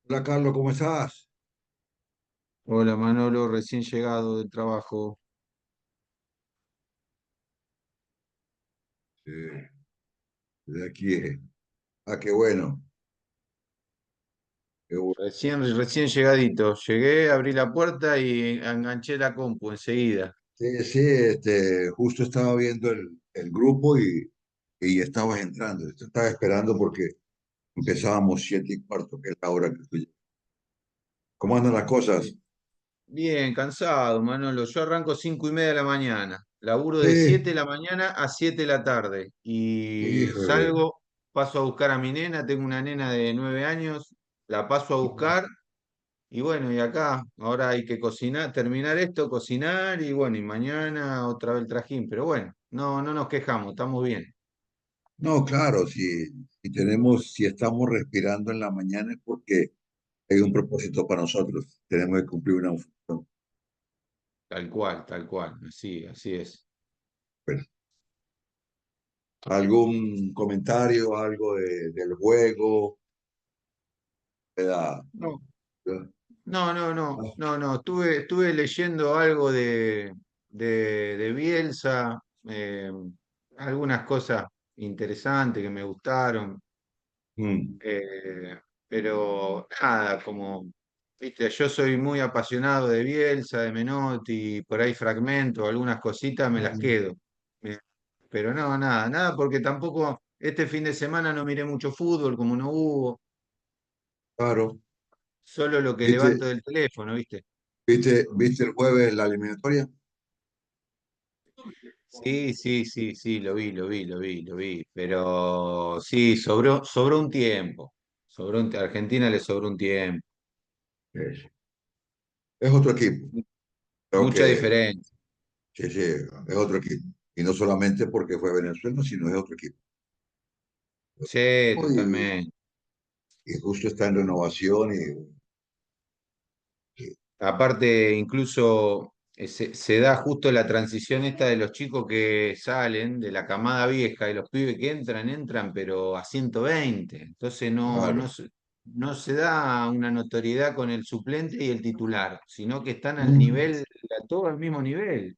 Hola Carlos, ¿cómo estás? Hola Manolo, recién llegado del trabajo. Sí, de aquí. Qué bueno. Qué bueno. Recién llegadito. Llegué, abrí la puerta y enganché la compu enseguida. Sí, sí, justo estaba viendo el grupo y estabas entrando. Te estaba esperando porque empezábamos 7:15, que es la hora que tú llegas. ¿Cómo andan las cosas? Bien, cansado, Manolo. Yo arranco 5:30 de la mañana. Laburo de Sí, 7 de la mañana a 7 de la tarde. Y híjole. salgo, paso a buscar a mi nena. Tengo una nena de 9 años. La paso a buscar. Y bueno, y acá, ahora hay que cocinar, terminar esto, cocinar. Y bueno, y mañana otra vez el trajín. Pero bueno, no nos quejamos, estamos bien. No, claro, si estamos respirando en la mañana es porque hay un propósito para nosotros. Tenemos que cumplir una función. Tal cual, así es. Bueno, ¿algún comentario, algo del juego? ¿Verdad? No, no. Estuve leyendo algo de Bielsa, algunas cosas interesantes que me gustaron, Mm. pero nada, como, viste, yo soy muy apasionado de Bielsa, de Menotti, por ahí fragmento, algunas cositas me las Mm. quedo. Eh, Pero no, nada, porque tampoco este fin de semana no miré mucho fútbol, como no hubo. Claro. Solo lo que ¿Viste, levanto del teléfono, ¿viste? viste el jueves la eliminatoria? Sí, lo vi. Pero sí, sobró un tiempo. A Argentina le sobró un tiempo. Es otro equipo. Creo Mucha que diferencia. sí, sí, es otro equipo. Y no solamente porque fue Venezuela, sino es otro equipo. Sí, Y, totalmente. y justo está en renovación y Aparte, incluso se da justo la transición esta de los chicos que salen de la camada vieja y los pibes que entran, pero a 120. Entonces claro. no se da una notoriedad con el suplente y el titular, sino que están al Mm, nivel, a todo al mismo nivel.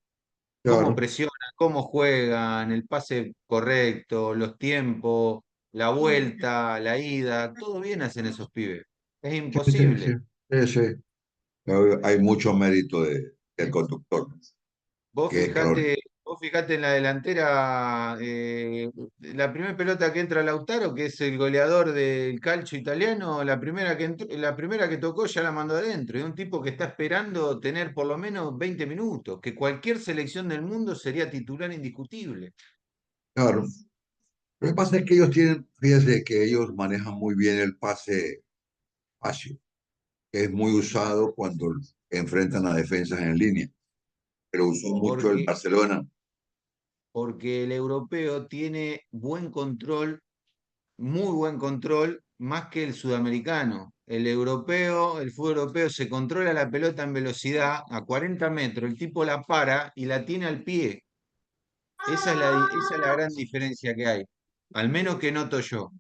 Cómo claro. presionan, cómo juegan, el pase correcto, los tiempos, la vuelta, la ida, todo bien hacen esos pibes. Es Sí, sí, sí. imposible. Sí, sí. Hay mucho mérito del conductor, Vos que es extraordinario. fijate, vos fijate en la delantera, la primera pelota que entra Lautaro, que es el goleador del calcio italiano, la primera que tocó ya la mandó adentro. Es un tipo que está esperando tener por lo menos 20 minutos, que cualquier selección del mundo sería titular indiscutible. Claro. Lo que pasa es que ellos tienen, fíjese que ellos manejan muy bien el pase espacio, que es muy usado cuando enfrentan a defensas en línea, pero usó mucho el Porque, Barcelona. porque el europeo tiene buen control, muy buen control, más que el sudamericano. El fútbol europeo se controla la pelota en velocidad a 40 metros, el tipo la para y la tiene al pie. Esa es la gran diferencia que hay, al menos que noto yo.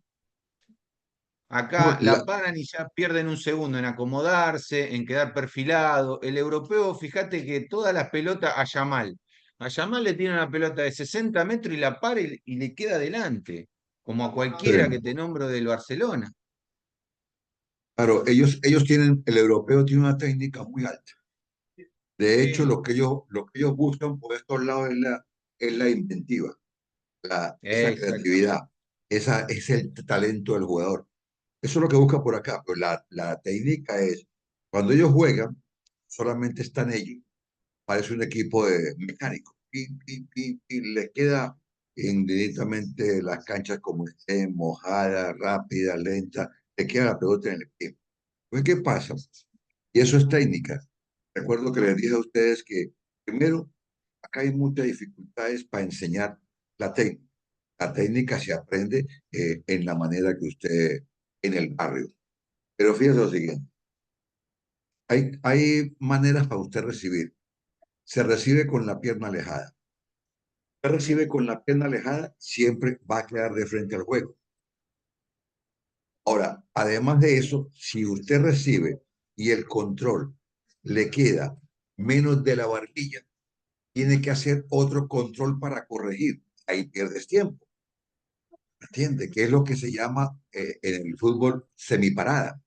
No, Acá la paran y ya pierden un segundo en acomodarse, en quedar perfilado. El europeo, fíjate que todas las pelotas a Yamal le tiene una pelota de 60 metros y la para y le queda adelante, como a cualquiera que sí, te nombro del Barcelona. claro, ellos tienen, el europeo tiene una técnica muy alta. De hecho, Sí, lo que ellos buscan por estos lados es la inventiva, esa exactamente. creatividad, esa es el talento del jugador. Eso es lo que busca por acá, pero la técnica es, cuando ellos juegan, solamente están ellos, parece un equipo de mecánicos, y les queda indistintamente las canchas como estén, mojadas, rápidas, lentas, le queda la pelota en el pie. Pues, ¿qué pasa? Y eso es técnica. Recuerdo que les dije a ustedes que, primero, acá hay muchas dificultades para enseñar la técnica. La técnica se aprende en la manera que usted, en el barrio. Pero fíjese lo siguiente, hay maneras para usted recibir. Se recibe con la pierna alejada. Usted recibe con la pierna alejada, siempre va a quedar de frente al juego. Ahora, además de eso, si usted recibe y el control le queda menos de la barbilla, tiene que hacer otro control para corregir. Ahí pierdes tiempo, ¿entiende? Que es lo que se llama en el fútbol semiparada.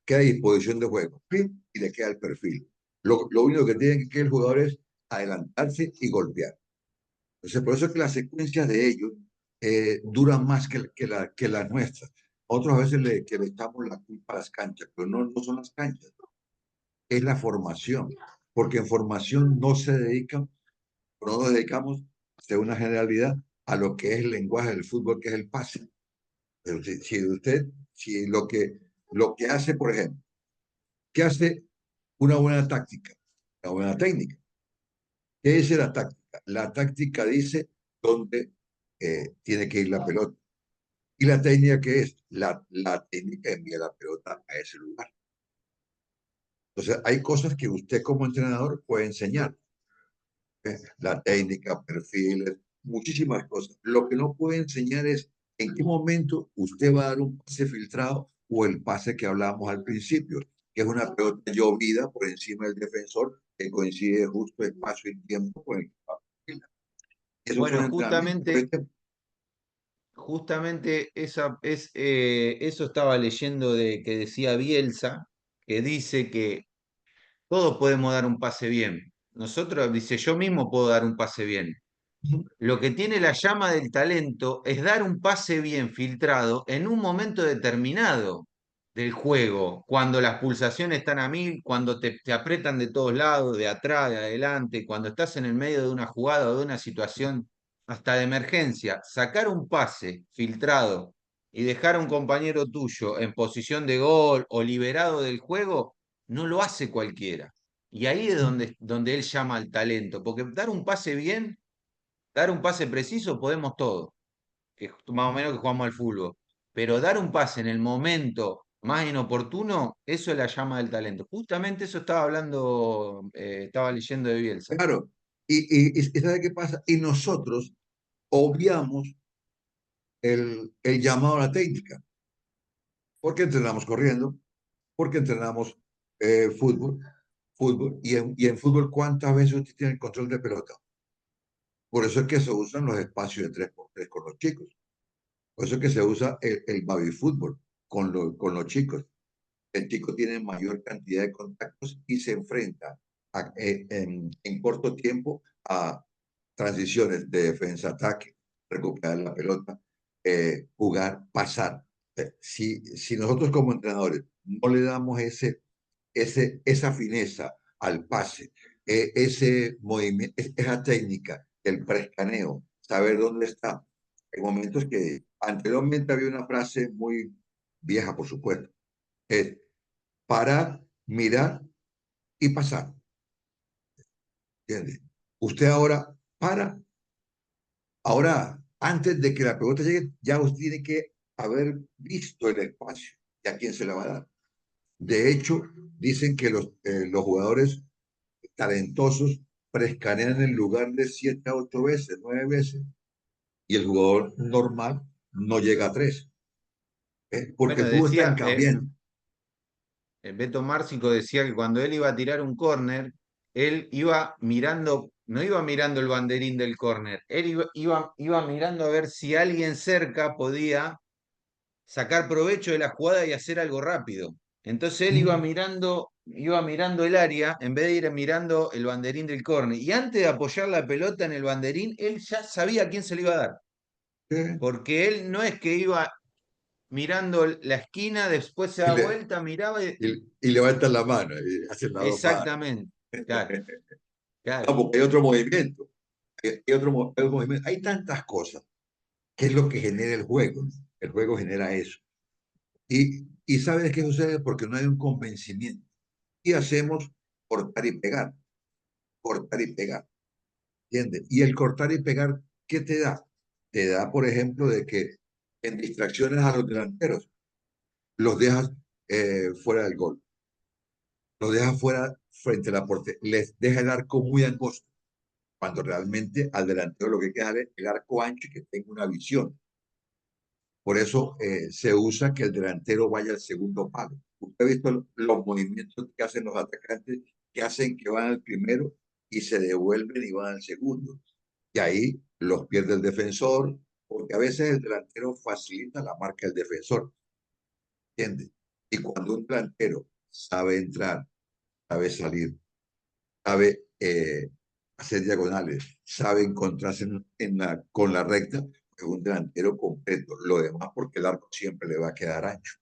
Queda a disposición de juego, ¿sí? Y le queda el perfil. Lo único que tiene que el jugador es adelantarse y golpear. Entonces, por eso es que las secuencias de ellos duran más que las nuestras. Otras veces que le echamos la culpa a las canchas, pero no son las canchas, es la formación. Porque en formación no se dedican, no nos dedicamos, de una generalidad, a lo que es el lenguaje del fútbol, que es el pase. Pero si lo que hace, por ejemplo, ¿qué hace una buena táctica? Una buena técnica. ¿Qué dice la táctica? La táctica dice dónde tiene que ir la pelota. ¿Y la técnica qué es? La técnica envía la pelota a ese lugar. Entonces, hay cosas que usted como entrenador puede enseñar. La técnica, perfiles, muchísimas cosas. Lo que no puede enseñar es en qué momento usted va a dar un pase filtrado o el pase que hablábamos al principio, que es una pelota llovida por encima del defensor que coincide justo espacio y tiempo con el que va a fila. Esos son Bueno, entrenamientos. justamente eso estaba leyendo de que decía Bielsa, que dice que todos podemos dar un pase bien. Nosotros, dice, yo mismo puedo dar un pase bien. Lo que tiene la llama del talento es dar un pase bien filtrado en un momento determinado del juego, cuando las pulsaciones están a mil, cuando te apretan de todos lados, de atrás, de adelante, cuando estás en el medio de una jugada o de una situación hasta de emergencia. Sacar un pase filtrado y dejar a un compañero tuyo en posición de gol o liberado del juego, no lo hace cualquiera. Y ahí es donde él llama al talento, porque dar un pase bien, dar un pase preciso podemos todos, que más o menos que jugamos al fútbol. Pero dar un pase en el momento más inoportuno, eso es la llama del talento. Justamente eso estaba hablando, estaba leyendo de Bielsa. Claro, y ¿sabe qué pasa? Y nosotros obviamos el llamado a la técnica, porque entrenamos corriendo, porque entrenamos fútbol, y en fútbol, ¿cuántas veces usted tiene el control de pelota? Por eso es que se usan los espacios de 3x3 con los chicos. Por eso es que se usa el baby fútbol con los chicos. El chico tiene mayor cantidad de contactos y se enfrenta en corto tiempo a transiciones de defensa-ataque, recuperar la pelota, jugar, pasar. Si nosotros como entrenadores no le damos esa fineza al pase, ese movimiento, esa técnica, el preescaneo, saber dónde está. Hay momentos que anteriormente había una frase muy vieja, por supuesto, es parar, mirar y pasar. ¿Entiende? Usted ahora para, ahora antes de que la pelota llegue, ya usted tiene que haber visto el espacio y a quién se la va a dar. De hecho, dicen que los jugadores talentosos prescanean en lugar de 7 a 8 veces, 9 veces, y el jugador normal no llega a 3, porque Bueno, todo está decía, en cambiando. Beto Márcico decía que cuando él iba a tirar un córner, él iba mirando, no iba mirando el banderín del córner, él iba mirando a ver si alguien cerca podía sacar provecho de la jugada y hacer algo rápido. Entonces él iba mirando el área en vez de ir mirando el banderín del córner. Y antes de apoyar la pelota en el banderín, él ya sabía a quién se le iba a dar. ¿Sí? Porque él no es que iba mirando la esquina, después se Y, da le, vuelta, miraba y levantan la mano y hacen las dos manos. exactamente. Claro, No, claro. porque hay otro movimiento. Hay otro movimiento. Hay tantas cosas que es lo que genera el juego. El juego genera eso. Y ¿sabes qué sucede? Porque no hay un convencimiento. Y hacemos cortar y pegar, cortar y pegar. ¿Entiendes? Y el cortar y pegar, ¿qué te da? Te da, por ejemplo, de que en distracciones a los delanteros los dejas fuera del gol, los dejas fuera frente a la portería, les deja el arco muy angosto, cuando realmente al delantero lo que hay que dejar es el arco ancho y que tenga una visión. Por eso se usa que el delantero vaya al segundo palo. Usted ha visto los movimientos que hacen los atacantes, que hacen que van al primero y se devuelven y van al segundo. Y ahí los pierde el defensor, porque a veces el delantero facilita la marca del defensor, ¿entiendes? Y cuando un delantero sabe entrar, sabe salir, sabe hacer diagonales, sabe encontrarse con la recta, es un delantero completo. Lo demás porque el arco siempre le va a quedar ancho,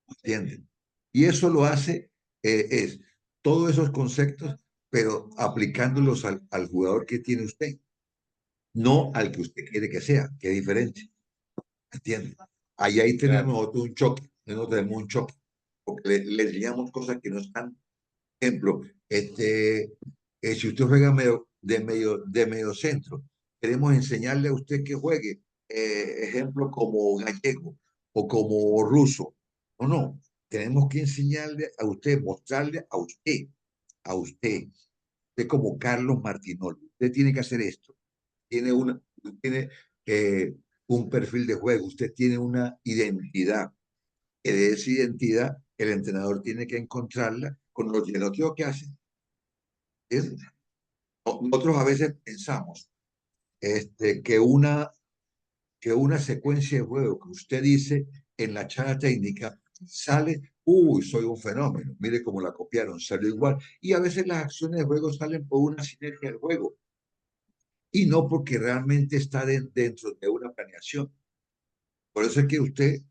¿entienden? Y eso lo hace, es todos esos conceptos, pero aplicándolos al jugador que tiene usted, no al que usted quiere que sea, que es diferente, ¿entiende? Ahí tenemos Claro, nosotros un choque, nosotros tenemos un choque, porque le enseñamos cosas que no están. Ejemplo, si usted juega de medio centro, queremos enseñarle a usted que juegue, ejemplo, como gallego o como ruso. No, no, tenemos que enseñarle a usted, mostrarle a usted como Carlos Martinoli. Usted tiene que hacer esto. Tiene un perfil de juego, usted tiene una identidad, que de esa identidad el entrenador tiene que encontrarla con los diálogos que hace. ¿Es? Nosotros a veces pensamos este, que una secuencia de juego que usted dice en la charla técnica sale, uy, soy un fenómeno, mire cómo la copiaron, salió igual. Y a veces las acciones de juego salen por una sinergia del juego y no porque realmente está dentro de una planeación. Por eso es que usted,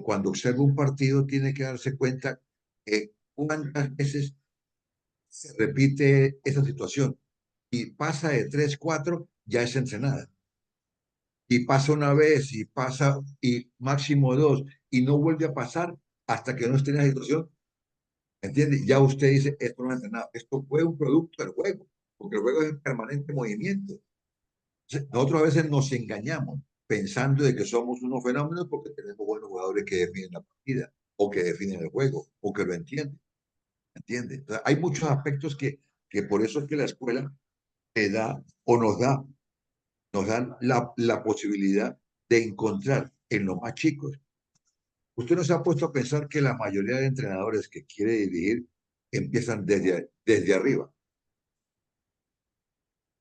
cuando observa un partido, tiene que darse cuenta cuántas veces se repite esa situación y pasa de 3 4 ya es entrenada. Y pasa una vez y pasa y máximo dos y no vuelve a pasar hasta que no esté en la situación. ¿Entiende? Ya usted dice, esto no es entrenado, esto fue un producto del juego, porque el juego es en permanente movimiento. Entonces, nosotros a veces nos engañamos pensando de que somos unos fenómenos porque tenemos buenos jugadores que definen la partida o que definen el juego o que lo entienden. ¿Entiende? Entonces, hay muchos aspectos que por eso es que la escuela te da o nos dan la posibilidad de encontrar en los más chicos. Usted no se ha puesto a pensar que la mayoría de entrenadores que quiere dirigir empiezan desde arriba,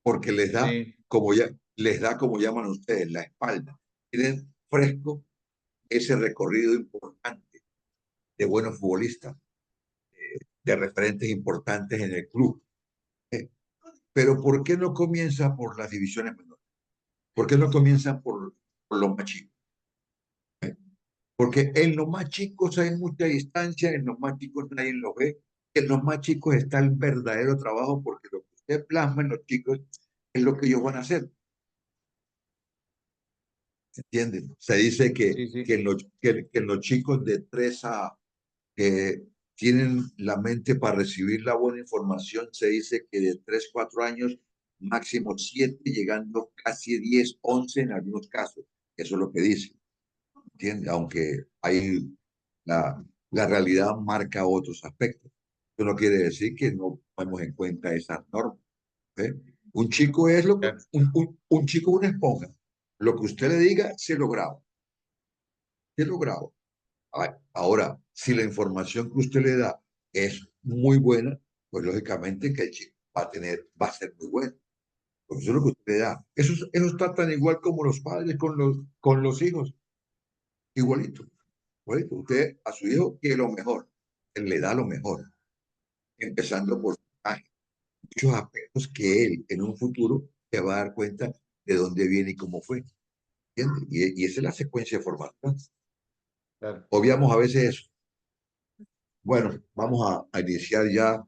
porque sí, les da como llaman ustedes, la espalda. Tienen fresco ese recorrido importante de buenos futbolistas, de referentes importantes en el club. Eh, Pero ¿por qué no comienza por las divisiones menores? ¿Por qué no comienza por los más chicos? Porque en los más chicos hay mucha distancia, en los más chicos nadie lo ve, en los más chicos está el verdadero trabajo, porque lo que usted plasma en los chicos es lo que ellos van a hacer, ¿entienden? Se dice sí, sí. que en los chicos de 3 a que tienen la mente para recibir la buena información, se dice que de 3 4 años, máximo 7 llegando casi 10 11 en algunos casos. Eso es lo que dice. ¿Entiendes? Aunque hay la realidad marca otros aspectos. Eso no quiere decir que no tomemos en cuenta esas normas. ¿Eh? Un chico es Claro, un chico es una esponja. Lo que usted le diga, se lo graba. Se lo graba. Ahora, si la información que usted le da es muy buena, pues lógicamente que el chico va a ser muy bueno. Porque eso es lo que usted le da. Eso está tan igual como los padres con los hijos. Igualito. Pues usted a su hijo quiere lo mejor, él le da lo mejor, empezando por muchos aspectos que él en un futuro se va a dar cuenta de dónde viene y cómo fue. ¿Entiende? Y esa es la secuencia de formación. claro. Obviamos a veces eso. Bueno, vamos a iniciar ya,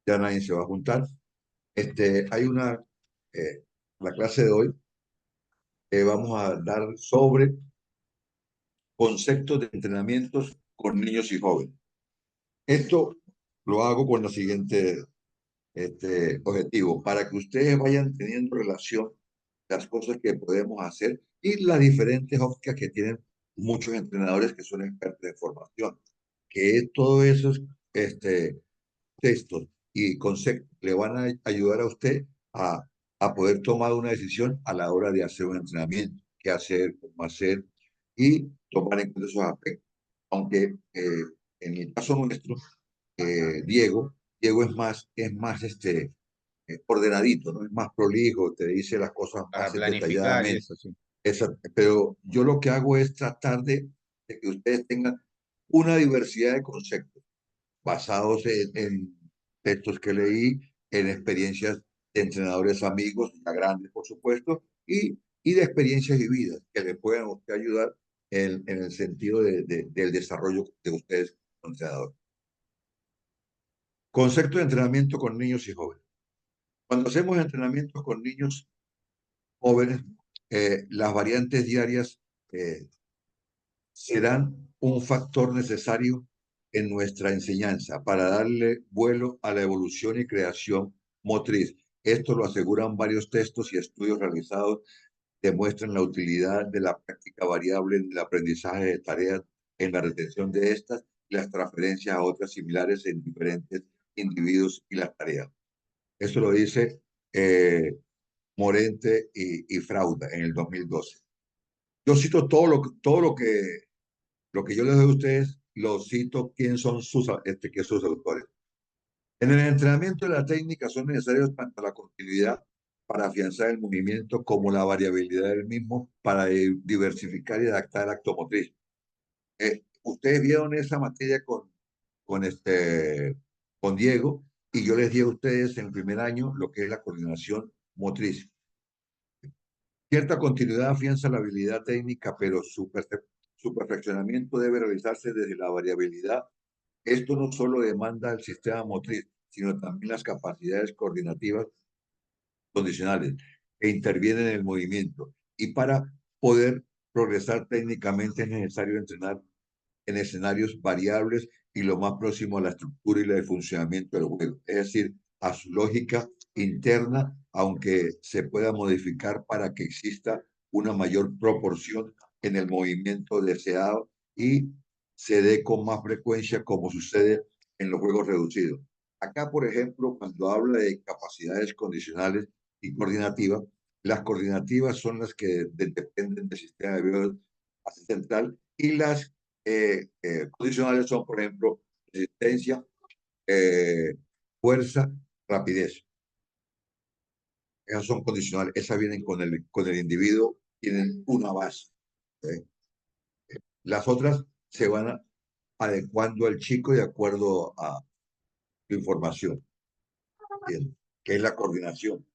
ya nadie se va a juntar. Hay la clase de hoy, vamos a dar sobre conceptos de entrenamientos con niños y jóvenes. Esto lo hago con la siguiente objetivo, para que ustedes vayan teniendo relación las cosas que podemos hacer y las diferentes ópticas que tienen muchos entrenadores que son expertos en formación, que todos esos este, textos y conceptos le van a ayudar a usted a poder tomar una decisión a la hora de hacer un entrenamiento, qué hacer, cómo hacer, y tomar en cuenta esos aspectos. Aunque en el caso nuestro, Diego es más ordenadito, ¿no? Es más prolijo, te dice las cosas Para más planificar y detalladamente. eso, sí. Pero yo lo que hago es tratar de que ustedes tengan una diversidad de conceptos basados en textos que leí, en experiencias de entrenadores amigos, ya grandes por supuesto, y de experiencias vividas que les puedan a usted ayudar en el sentido del desarrollo de ustedes como entrenadores. Concepto de entrenamiento con niños y jóvenes. Cuando hacemos entrenamientos con niños jóvenes, las variantes diarias eh, serán un factor necesario en nuestra enseñanza para darle vuelo a la evolución y creación motriz. Esto lo aseguran varios textos y estudios realizados, demuestran la utilidad de la práctica variable en el aprendizaje de tareas, en la retención de estas y las transferencias a otras similares en diferentes individuos y las tareas. Esto lo dice eh, Morente y Frauda en el 2012. Yo cito todo lo que yo les doy a ustedes, lo cito quién son sus autores. En el entrenamiento de la técnica son necesarios tanto la continuidad para afianzar el movimiento como la variabilidad del mismo para diversificar y adaptar el acto motriz. Ustedes vieron esa materia con Diego y yo les di a ustedes en el primer año lo que es la coordinación motriz. Cierta continuidad afianza la habilidad técnica, pero su perfeccionamiento debe realizarse desde la variabilidad. Esto no solo demanda el sistema motriz, sino también las capacidades coordinativas condicionales que intervienen en el movimiento. Y para poder progresar técnicamente es necesario entrenar en escenarios variables y lo más próximo a la estructura y el funcionamiento del juego, es decir, a su lógica interna, aunque se pueda modificar para que exista una mayor proporción en el movimiento deseado y se dé con más frecuencia como sucede en los juegos reducidos. Acá, por ejemplo, cuando habla de capacidades condicionales y coordinativas, las coordinativas son las que dependen del sistema de base central y las condicionales son, por ejemplo, resistencia, eh, fuerza, rapidez. Esas son condicionales, esas vienen con el individuo, tienen una base. ¿Eh? Las otras se van adecuando al chico de acuerdo a su información, ¿entiendes? Que es la coordinación.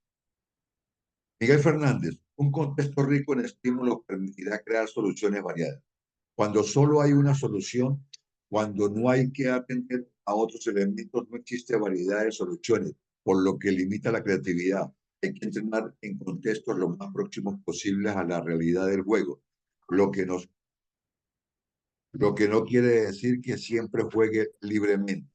Miguel Fernández, un contexto rico en estímulos permitirá crear soluciones variadas. Cuando solo hay una solución, cuando no hay que atender a otros elementos, no existe variedad de soluciones, por lo que limita la creatividad. Hay que entrenar en contextos lo más próximos posibles a la realidad del juego, lo que, nos, lo que no quiere decir que siempre juegue libremente.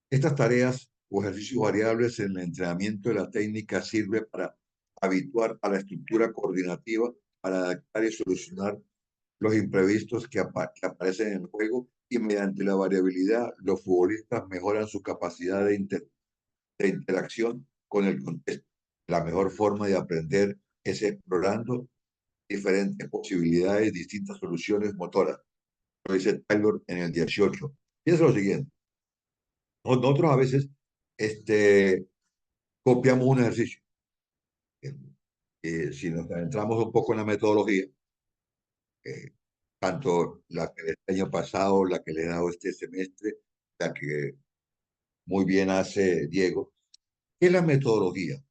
Estas tareas o ejercicios variables en el entrenamiento de la técnica sirve para habituar a la estructura coordinativa, para adaptar y solucionar los imprevistos que aparecen en el juego y mediante la variabilidad los futbolistas mejoran su capacidad de interacción con el contexto. La mejor forma de aprender es explorando diferentes posibilidades, distintas soluciones motoras. Lo dice Taylor en el 18. Y es lo siguiente. Nosotros a veces copiamos un ejercicio. Si nos entramos un poco en la metodología, eh, tanto la que el año pasado, la que le he dado este semestre, la que muy bien hace Diego. ¿Qué es la metodología?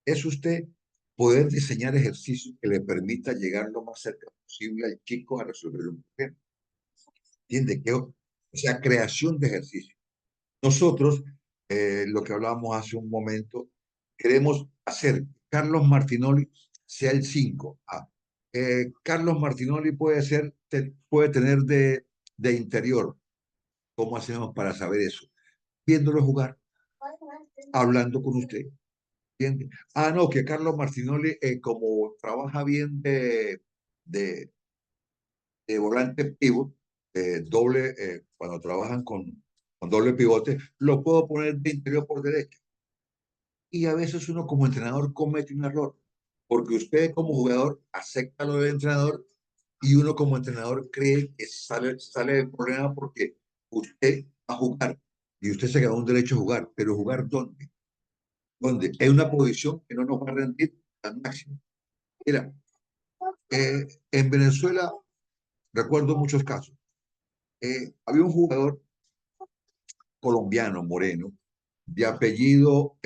Es usted poder diseñar ejercicios que le permita llegar lo más cerca posible al chico a resolver un problema. ¿Entiende? O sea, creación de ejercicios. Nosotros, lo que hablábamos hace un momento, queremos hacer que Carlos Martinoli sea el 5. Carlos Martinoli puede tener de interior. ¿Cómo hacemos para saber eso? Viéndolo jugar, hablando con usted. ¿Entiende? No, que Carlos Martinoli, como trabaja bien de volante pivot, doble, cuando trabajan con doble pivote, lo puedo poner de interior por derecha. Y a veces uno como entrenador comete un error, porque usted como jugador acepta lo del entrenador y uno como entrenador cree que sale del problema porque usted va a jugar y usted se ganó un derecho a jugar, pero ¿jugar dónde? ¿Dónde? Es una posición que no nos va a rendir al máximo. Mira, en Venezuela recuerdo muchos casos. Había un jugador colombiano, moreno, de apellido,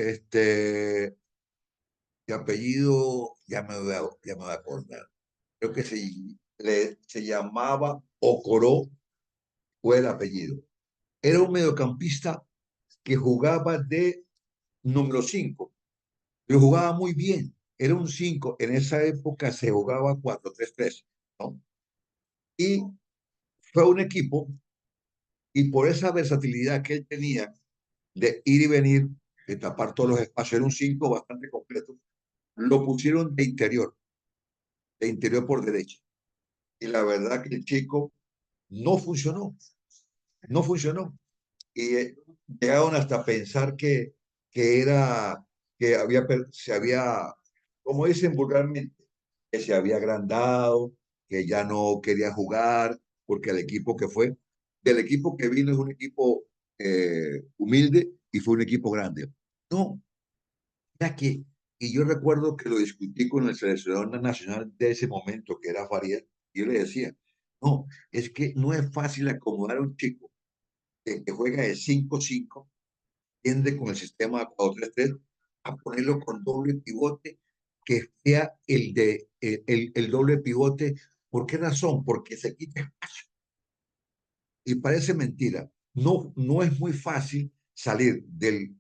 ya me voy a acordar. Creo que se llamaba Ocoró, fue el apellido. Era un mediocampista que jugaba de número 5, pero jugaba muy bien. Era un 5. En esa época se jugaba 4-3-3, ¿no? Y fue un equipo, y por esa versatilidad que él tenía de ir y venir, de tapar todos los espacios, era un 5 bastante completo, lo pusieron de interior por derecha. Y la verdad que el chico no funcionó, no funcionó. Y llegaron hasta pensar que era, que se había, como dicen vulgarmente, que se había agrandado, que ya no quería jugar, porque el equipo que fue, del equipo que vino es un equipo humilde y fue un equipo grande. No, ya que, y yo recuerdo que lo discutí con el seleccionador nacional de ese momento, que era Farías, y yo le decía, no, es que no es fácil acomodar a un chico que juega de 5-5, tiende con el sistema 4-3-3, a ponerlo con doble pivote, que sea el doble pivote. ¿Por qué razón? Porque se quita espacio. Y parece mentira. No, no es muy fácil salir de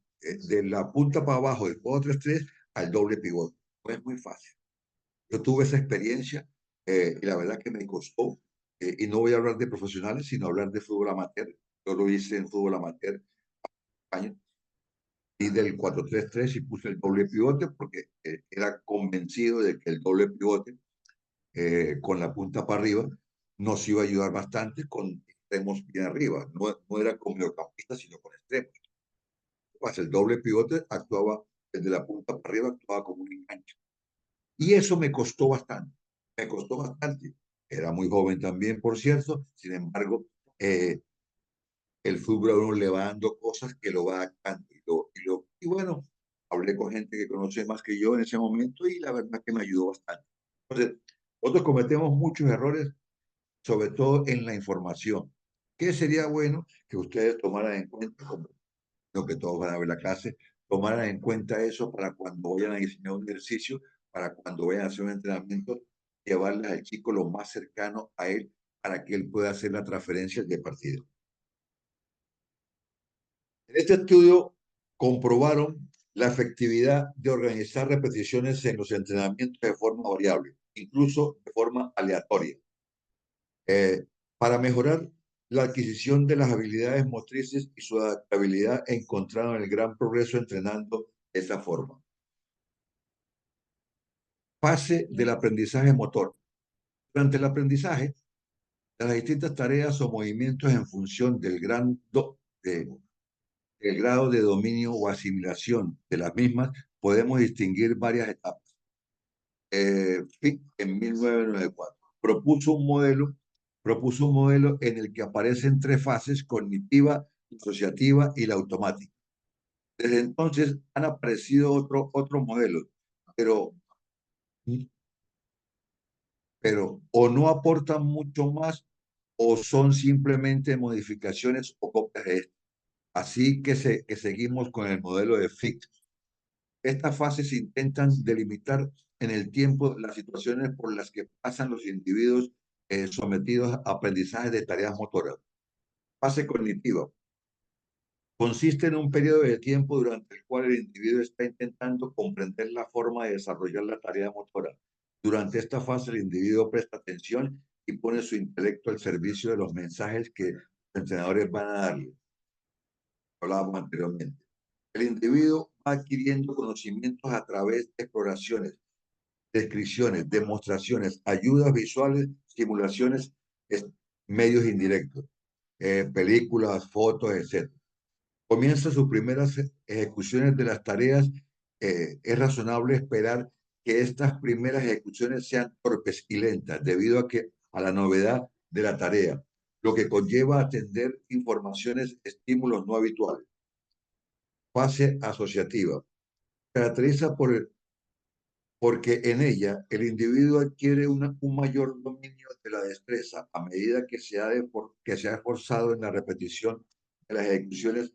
la punta para abajo del 4-3-3 al doble pivote. No es muy fácil. Yo tuve esa experiencia y la verdad que me costó. Y no voy a hablar de profesionales, sino hablar de fútbol amateur. Yo lo hice en fútbol amateur años y del 4-3-3 y puse el doble pivote porque era convencido de que el doble pivote con la punta para arriba nos iba a ayudar bastante con extremos bien arriba. No, no era con mediocampista, sino con extremos. Pues el doble pivote actuaba desde la punta para arriba, actuaba como un enganche. Y eso me costó bastante. Me costó bastante. Era muy joven también, por cierto. Sin embargo, el fútbol a uno le va dando cosas que lo va adaptando. Y bueno, hablé con gente que conoce más que yo en ese momento y la verdad que me ayudó bastante. Entonces, nosotros cometemos muchos errores, sobre todo en la información. ¿Qué sería bueno que ustedes tomaran en cuenta, como lo que todos van a ver la clase, tomaran en cuenta eso para cuando vayan a diseñar un ejercicio, para cuando vayan a hacer un entrenamiento, llevarles al chico lo más cercano a él para que él pueda hacer la transferencia de partido? En este estudio comprobaron la efectividad de organizar repeticiones en los entrenamientos de forma variable, incluso de forma aleatoria, eh, para mejorar la adquisición de las habilidades motrices y su adaptabilidad. Encontraron el gran progreso entrenando de esa forma. Fase del aprendizaje motor. Durante el aprendizaje, las distintas tareas o movimientos en función del grado de dominio o asimilación de las mismas, podemos distinguir varias etapas. Fick en 1994 propuso un modelo en el que aparecen tres fases: cognitiva, asociativa y la automática. Desde entonces han aparecido otros modelos, pero, pero o no aportan mucho más o son simplemente modificaciones o copias de esto. Así que seguimos con el modelo de Fick. Estas fases intentan delimitar en el tiempo las situaciones por las que pasan los individuos sometidos a aprendizaje de tareas motoras. Fase cognitiva. Consiste en un periodo de tiempo durante el cual el individuo está intentando comprender la forma de desarrollar la tarea motora. Durante esta fase, el individuo presta atención y pone su intelecto al servicio de los mensajes que los entrenadores van a darle. Hablábamos anteriormente. El individuo va adquiriendo conocimientos a través de exploraciones, descripciones, demostraciones, ayudas visuales, simulaciones, medios indirectos, películas, fotos, etc. Comienza sus primeras ejecuciones de las tareas. Es razonable esperar que estas primeras ejecuciones sean torpes y lentas, debido a que a la novedad de la tarea, lo que conlleva atender informaciones, estímulos no habituales. Fase asociativa. Caracteriza porque en ella el individuo adquiere un mayor dominio de la destreza a medida que se ha esforzado en la repetición de las ejecuciones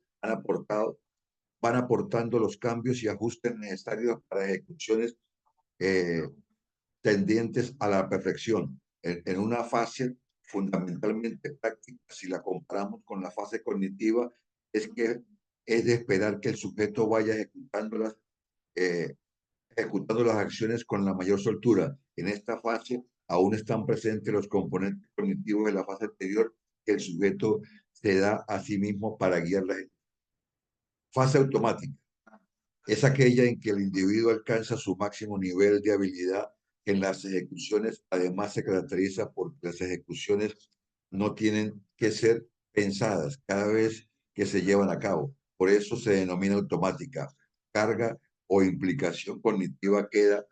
van aportando los cambios y ajustes necesarios para ejecuciones eh, tendientes a la perfección. En una fase fundamentalmente práctica, si la comparamos con la fase cognitiva, es que es de esperar que el sujeto vaya eh, ejecutando las acciones con la mayor soltura. En esta fase aún están presentes los componentes cognitivos de la fase anterior que el sujeto se da a sí mismo para guiar la fase automática. Es aquella en que el individuo alcanza su máximo nivel de habilidad en las ejecuciones. Además, se caracteriza porque las ejecuciones no tienen que ser pensadas cada vez que se llevan a cabo. Por eso se denomina automática. Carga o implicación cognitiva queda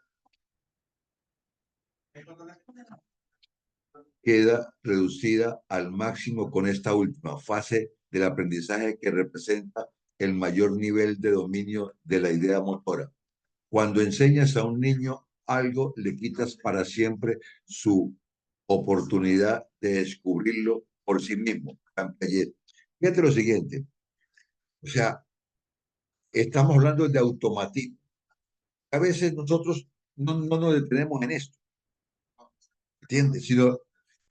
reducida al máximo con esta última fase del aprendizaje que representa el mayor nivel de dominio de la idea motora. Cuando enseñas a un niño algo, le quitas para siempre su oportunidad de descubrirlo por sí mismo. Fíjate lo siguiente, o sea, estamos hablando de automatismo. A veces nosotros no nos detenemos en esto, ¿entiendes? Sino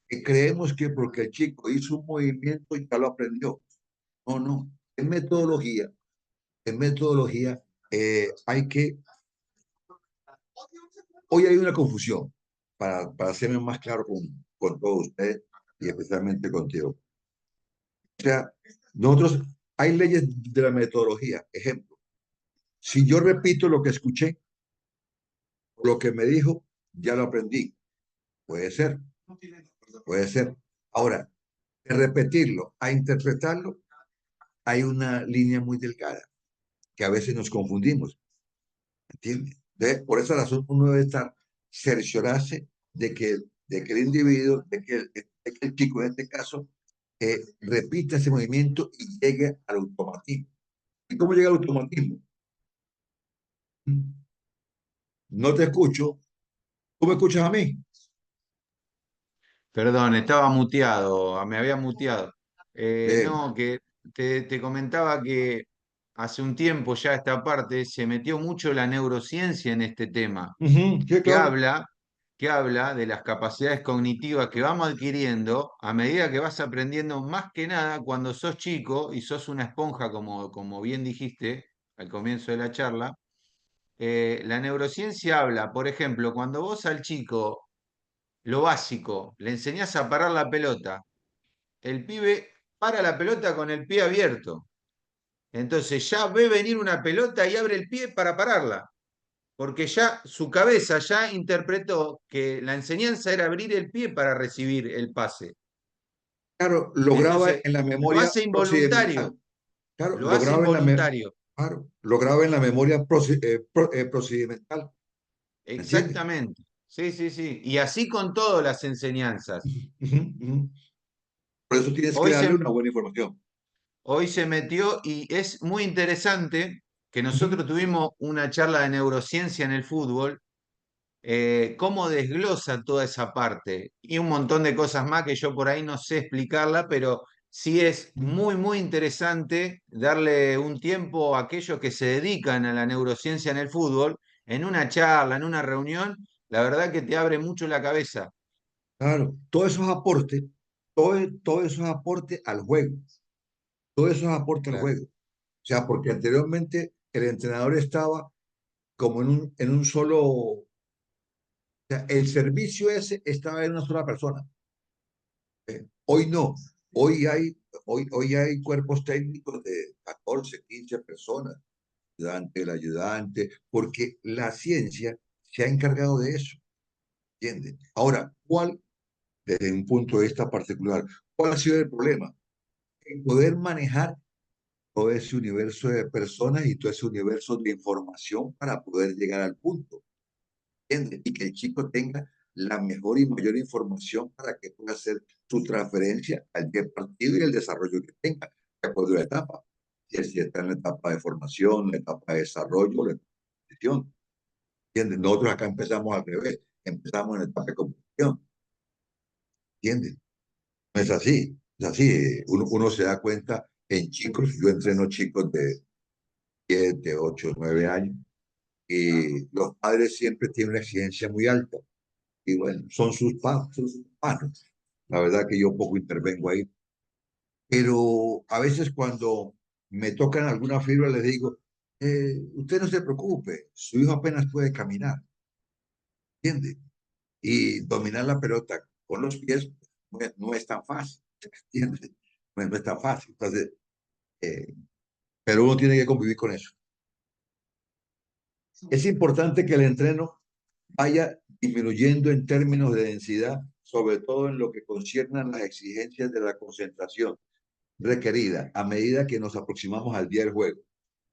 que creemos que porque el chico hizo un movimiento y ya lo aprendió. No, no. En metodología hay que hoy hay una confusión, para hacerme más claro con todos ustedes y especialmente contigo. O sea, nosotros, hay leyes de la metodología. Ejemplo, si yo repito lo que escuché, lo que me dijo, ya lo aprendí. Puede ser, puede ser. Ahora, de repetirlo a interpretarlo, hay una línea muy delgada que a veces nos confundimos. ¿Entiendes? Por esa razón uno debe estar cerciorarse de que el individuo, de que el chico en este caso, repita ese movimiento y llegue al automatismo. ¿Y cómo llega al automatismo? No te escucho. ¿Tú me escuchas a mí? Perdón, estaba muteado, me había muteado. Bien. No, que te comentaba que hace un tiempo ya esta parte se metió mucho la neurociencia en este tema, Ujú, sí, que claro. habla, que habla de las capacidades cognitivas que vamos adquiriendo a medida que vas aprendiendo, más que nada cuando sos chico y sos una esponja, como bien dijiste al comienzo de la charla. La neurociencia habla, por ejemplo, cuando vos al chico, lo básico, le enseñás a parar la pelota, el pibe para la pelota con el pie abierto. Entonces ya ve venir una pelota y abre el pie para pararla, porque ya su cabeza ya interpretó que la enseñanza era abrir el pie para recibir el pase. Claro, lo graba Entonces en la lo memoria hace involuntario, procedimental. Claro, lo hace involuntario. lo graba en la memoria procedimental. ¿Me entiendes? Exactamente. Sí, sí, sí. Y así con todas las enseñanzas. Ujú, ujú. Por eso tienes que Hoy darle se, una buena información. Hoy se metió y es muy interesante que Ujú. nosotros tuvimos una charla de neurociencia en el fútbol, cómo desglosa toda esa parte y un montón de cosas más que yo por ahí no sé explicarla, pero sí es muy, muy interesante darle un tiempo a aquellos que se dedican a la neurociencia en el fútbol, en una charla, en una reunión, la verdad que te abre mucho la cabeza. Claro, todo eso es aporte al juego, todo eso es aporte al Claro. juego. O sea, porque anteriormente el entrenador estaba como en un solo, o sea, el servicio ese estaba en una sola persona. Hoy no, hoy hay cuerpos técnicos de 14, 15 personas, el ayudante, porque la ciencia se ha encargado de eso, ¿entiendes? Ahora, desde un punto de vista particular, cuál ha sido el problema? En poder manejar todo ese universo de personas y todo ese universo de información para poder llegar al punto, ¿entiendes? Y que el chico tenga la mejor y mayor información para que pueda hacer su transferencia al del partido y el desarrollo que tenga, de acuerdo a la etapa. Si está en la etapa de formación, la etapa de desarrollo, la etapa de competición. ¿Entiendes? Nosotros acá empezamos al revés, empezamos en la etapa de competición. ¿Entiendes? No es así, es así. Uno se da cuenta en chicos, yo entreno chicos de 7, 8, 9 años, y los padres siempre tienen una exigencia muy alta. Y bueno, son sus padres. La verdad que yo poco intervengo ahí. Pero a veces cuando me tocan alguna fibra les digo, usted no se preocupe, su hijo apenas puede caminar, ¿entiende? Y dominar la pelota con los pies no es tan fácil, ¿entiende? No es tan fácil. Entonces, eh, pero uno tiene que convivir con eso. Es importante que el entreno vaya disminuyendo en términos de densidad, sobre todo en lo que concierne a las exigencias de la concentración requerida a medida que nos aproximamos al día del juego.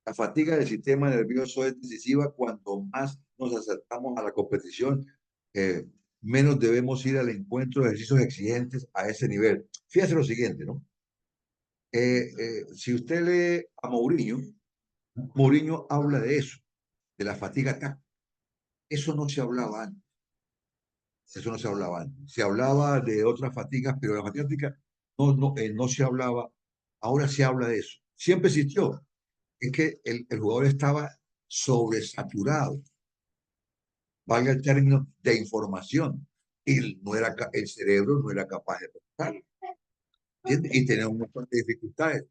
La fatiga del sistema nervioso es decisiva cuanto más nos acercamos a la competición, eh, menos debemos ir al encuentro de ejercicios exigentes a ese nivel. Fíjese lo siguiente, ¿no? Si usted lee a Mourinho, Mourinho habla de eso, de la fatiga táctica. Eso no se hablaba antes. Eso no se hablaba antes. Se hablaba de otras fatigas, pero la fatiga táctica no se hablaba. Ahora se habla de eso. Siempre existió. Es que el jugador estaba sobresaturado, valga el término, de información. Y no era, el cerebro no era capaz de procesar. Y tenía un montón de dificultades.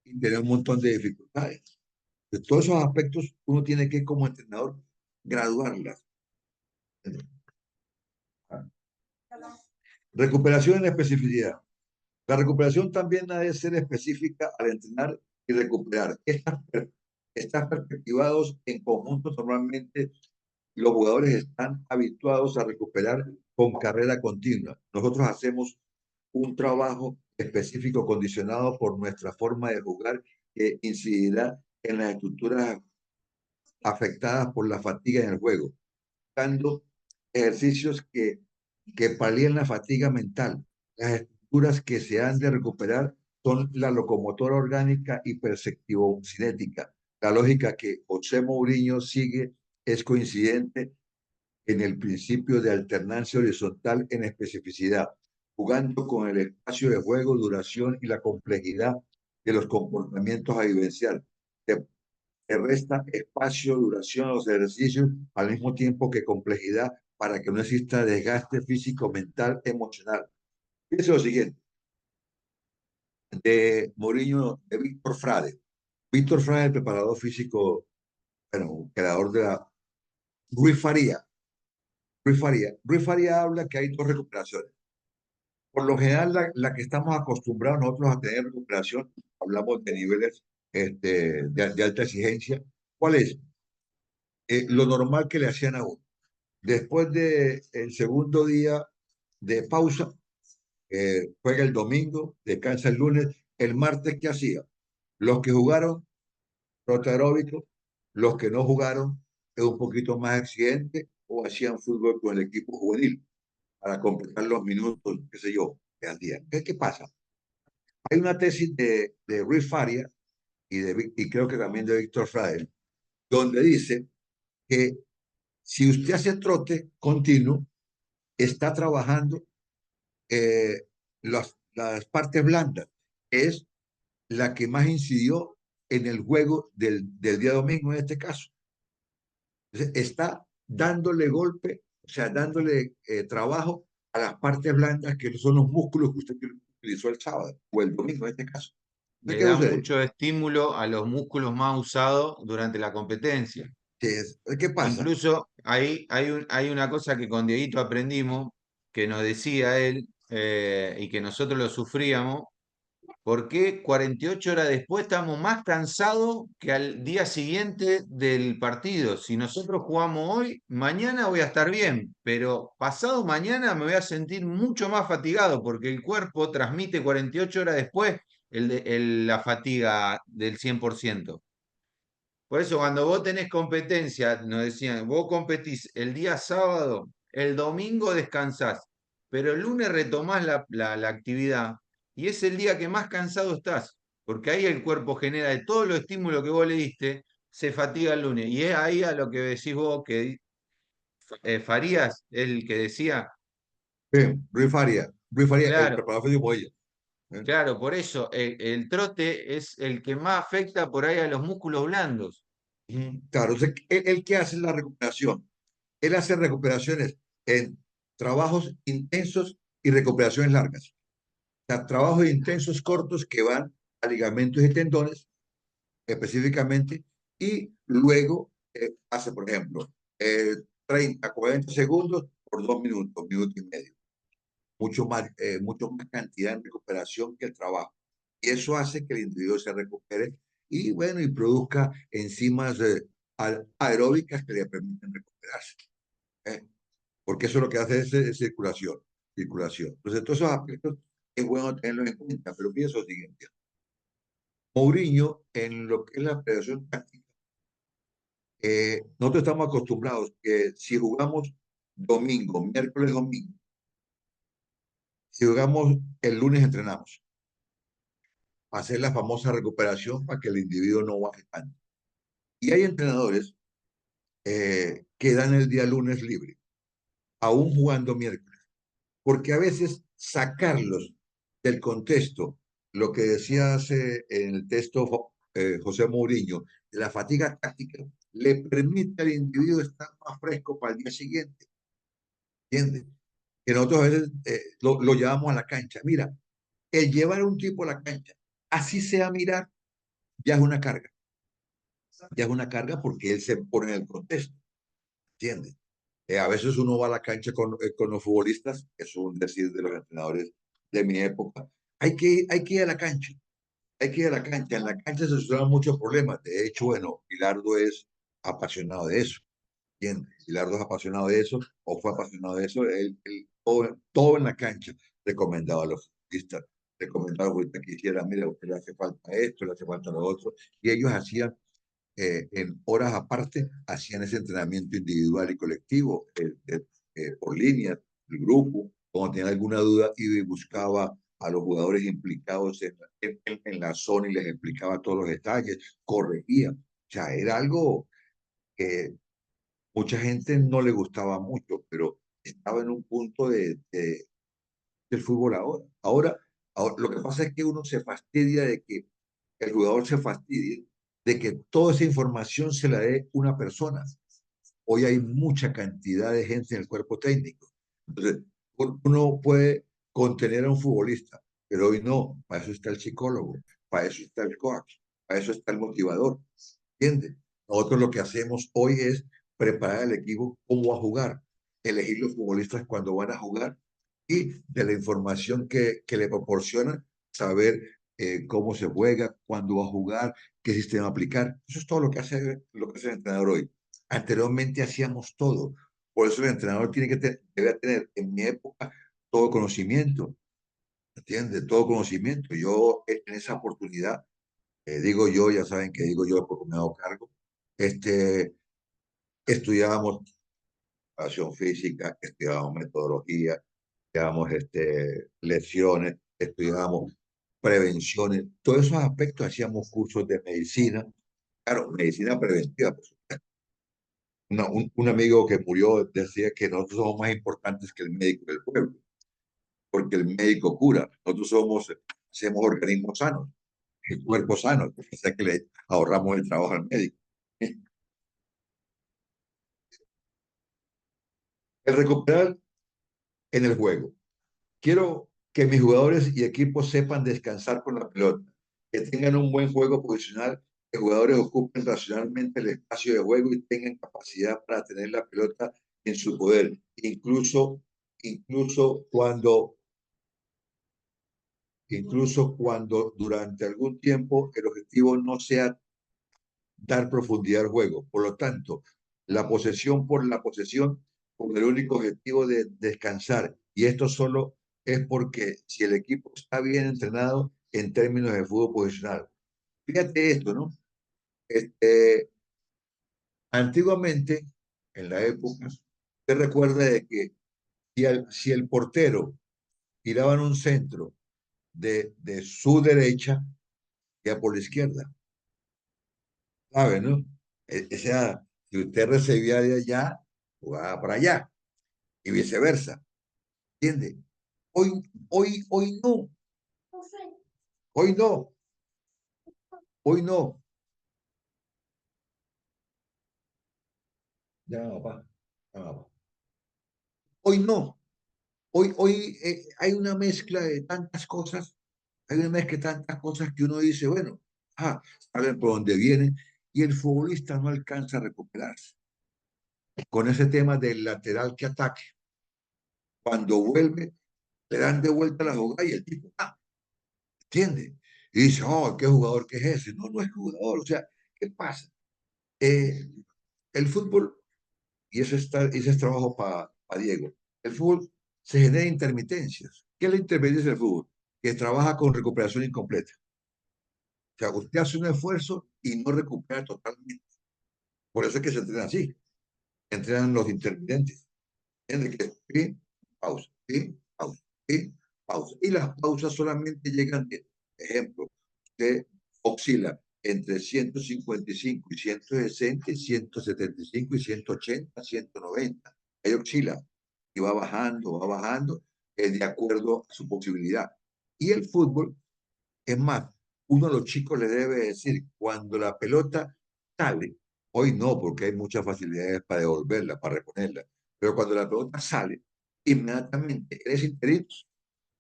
Y tenía un montón de dificultades. De todos esos aspectos, uno tiene que, como entrenador, graduarlas. Recuperación en especificidad. La recuperación también ha de ser específica al entrenar y recuperar. Estas perspectivados en conjunto normalmente los jugadores están habituados a recuperar con carrera continua. Nosotros hacemos un trabajo específico condicionado por nuestra forma de jugar que incidirá en las estructuras afectadas por la fatiga en el juego, buscando ejercicios que palien la fatiga mental. Las estructuras que se han de recuperar son la locomotora orgánica y perceptivo cinética. La lógica que José Mourinho sigue es coincidente en el principio de alternancia horizontal en especificidad, jugando con el espacio de juego, duración y la complejidad de los comportamientos a vivenciar. Se resta espacio, duración a los ejercicios al mismo tiempo que complejidad para que no exista desgaste físico, mental, emocional. Fíjense lo siguiente, de Mourinho, de Víctor Frade. Víctor Frade, el preparador físico, bueno, creador de la Ruiz Faría. Ruiz Faría habla que hay dos recuperaciones. Por lo general, la que estamos acostumbrados nosotros a tener recuperación, hablamos de niveles de alta exigencia. ¿Cuál es? Lo normal que le hacían a uno. Después del segundo día de pausa, juega el domingo, descansa el lunes. El martes, ¿qué hacía? Los que jugaron, aeróbico, los que no jugaron, es un poquito más exigente, o hacían fútbol con el equipo juvenil para completar los minutos, qué sé yo, que hacían. ¿Qué pasa? Hay una tesis de Ruiz Faria y creo que también de Víctor Frael, donde dice que si usted hace trote continuo, está trabajando las partes blandas. Es la que más incidió en el juego del día domingo en este caso. Entonces, está dándole golpe, o sea, dándole trabajo a las partes blandas que son los músculos que usted utilizó el sábado o el domingo en este caso. Le ¿Qué da sucede? mucho estímulo a los músculos más usados durante la competencia. ¿Qué pasa? Incluso hay una cosa que con Dieguito aprendimos, que nos decía él, y que nosotros lo sufríamos, ¿por qué 48 horas después estamos más cansados que al día siguiente del partido? Si nosotros jugamos hoy, mañana voy a estar bien, pero pasado mañana me voy a sentir mucho más fatigado porque el cuerpo transmite 48 horas después la fatiga del 100%. Por eso cuando vos tenés competencia, nos decían, vos competís el día sábado, el domingo descansás, pero el lunes retomás la actividad y es el día que más cansado estás, porque ahí el cuerpo genera de todos los estímulos que vos le diste, se fatiga el lunes. Y es ahí a lo que decís vos, que Farías, el que decía, Bien, Luis Faría, el claro, preparador físico ella. ¿Eh? claro, por eso el trote es el que más afecta por ahí a los músculos blandos. Claro, entonces, él qué hace la recuperación. Él hace recuperaciones en trabajos intensos y recuperaciones largas. O sea, trabajos intensos cortos que van a ligamentos y tendones específicamente, y luego hace, por ejemplo, 30, 40 segundos por 2 minutos, minuto y medio. Mucho más cantidad en recuperación que el trabajo. Y eso hace que el individuo se recupere y, bueno, y produzca enzimas aeróbicas que le permiten recuperarse. ¿Eh? Porque eso lo que hace es circulación, circulación. Entonces, todos esos aspectos es bueno tenerlos en cuenta, pero pienso lo siguiente. Mourinho, en lo que es la predicción táctica, nosotros estamos acostumbrados que si jugamos domingo, miércoles, domingo, si jugamos el lunes, entrenamos. Hacer la famosa recuperación para que el individuo no baje tanto. Y hay entrenadores que dan el día lunes libre, aún jugando miércoles, porque a veces sacarlos del contexto, lo que decía hace en el texto José Mourinho, de la fatiga táctica, le permite al individuo estar más fresco para el día siguiente, ¿entiendes? Que nosotros a veces lo llevamos a la cancha. Mira, el llevar a un tipo a la cancha, así sea mirar, ya es una carga. Ya es una carga porque él se pone en el contexto, ¿entiendes? A veces uno va a la cancha con los futbolistas, es un decir de los entrenadores de mi época, hay que ir a la cancha, hay que ir a la cancha. En la cancha se solucionan muchos problemas. De hecho, bueno, Pilardo es apasionado de eso, ¿entiendes? Pilardo es apasionado de eso, o fue apasionado de eso, todo en la cancha recomendaba a los futbolistas, recomendaba a los futbolistas que hicieran, mira, a usted le hace falta esto, le hace falta lo otro, y ellos hacían en horas aparte, hacían ese entrenamiento individual y colectivo, por línea, el grupo, cuando tenía alguna duda, iba y buscaba a los jugadores implicados en la zona y les explicaba todos los detalles, corregía. O sea, era algo que mucha gente no le gustaba mucho, pero estaba en un punto del fútbol ahora. Ahora, lo que pasa es que uno se fastidia de que el jugador se fastidie de que toda esa información se la dé una persona. Hoy hay mucha cantidad de gente en el cuerpo técnico. Entonces, uno puede contener a un futbolista, pero hoy no. Para eso está el psicólogo, para eso está el coach, para eso está el motivador. ¿Entiendes? Nosotros lo que hacemos hoy es preparar al equipo cómo va a jugar, elegir los futbolistas cuando van a jugar y de la información que le proporcionan, saber cómo se juega, cuándo va a jugar, qué sistema aplicar. Eso es todo lo que hace el entrenador hoy. Anteriormente hacíamos todo. Por eso el entrenador debe tener, en mi época, todo conocimiento, ¿entiendes? Todo conocimiento. Yo en esa oportunidad, digo yo, ya saben que digo yo porque me hago cargo, este, estudiábamos acción física, estudiábamos metodología, estudiábamos lecciones, estudiábamos prevenciones, todos esos aspectos hacíamos cursos de medicina, claro, medicina preventiva. Pues. Un amigo que murió decía que nosotros somos más importantes que el médico del pueblo, porque el médico cura, nosotros hacemos organismos sanos, el cuerpo sano, o sea que le ahorramos el trabajo al médico. El recuperar en el juego. Quiero que mis jugadores y equipos sepan descansar con la pelota, que tengan un buen juego posicional, que jugadores ocupen racionalmente el espacio de juego y tengan capacidad para tener la pelota en su poder, incluso cuando, incluso cuando durante algún tiempo el objetivo no sea dar profundidad al juego. Por lo tanto, la posesión por la posesión con el único objetivo de descansar. Y esto solo es porque si el equipo está bien entrenado en términos de fútbol posicional. Fíjate esto, ¿no? Antiguamente, en la época, se recuerda de que si el portero tiraba en un centro de su derecha, ya por la izquierda, ¿sabe, no? O sea, si usted recibía de allá, jugaba para allá y viceversa, ¿entiende? Hoy no, hoy no, hoy no. Ya, papá, ya, papá. Hoy no. Hoy hay una mezcla de tantas cosas, hay una mezcla de tantas cosas que uno dice, bueno, saben por dónde viene, y el futbolista no alcanza a recuperarse. Con ese tema del lateral que ataque, cuando vuelve, le dan de vuelta la jugada y el tipo, ¿entiende? Y dice, oh, ¿qué jugador que es ese? No, no es jugador, o sea, ¿qué pasa? Eh, el fútbol, y ese es trabajo para Diego, el fútbol se genera intermitencias. ¿Qué es la intermitencia del fútbol? Que trabaja con recuperación incompleta. O sea, usted hace un esfuerzo y no recupera totalmente. Por eso es que se entrena así. Entrenan los intermitentes. En que pin, pausa, pin, pausa, pin, pausa. Y las pausas solamente llegan de, ejemplo, usted oscila entre 155 y 160, 175 y 180, 190. Ahí oscila y va bajando, de acuerdo a su posibilidad. Y el fútbol, es más, uno a los chicos le debe decir, cuando la pelota sale, hoy no, porque hay muchas facilidades para devolverla, para reponerla, pero cuando la pelota sale, inmediatamente eres interino,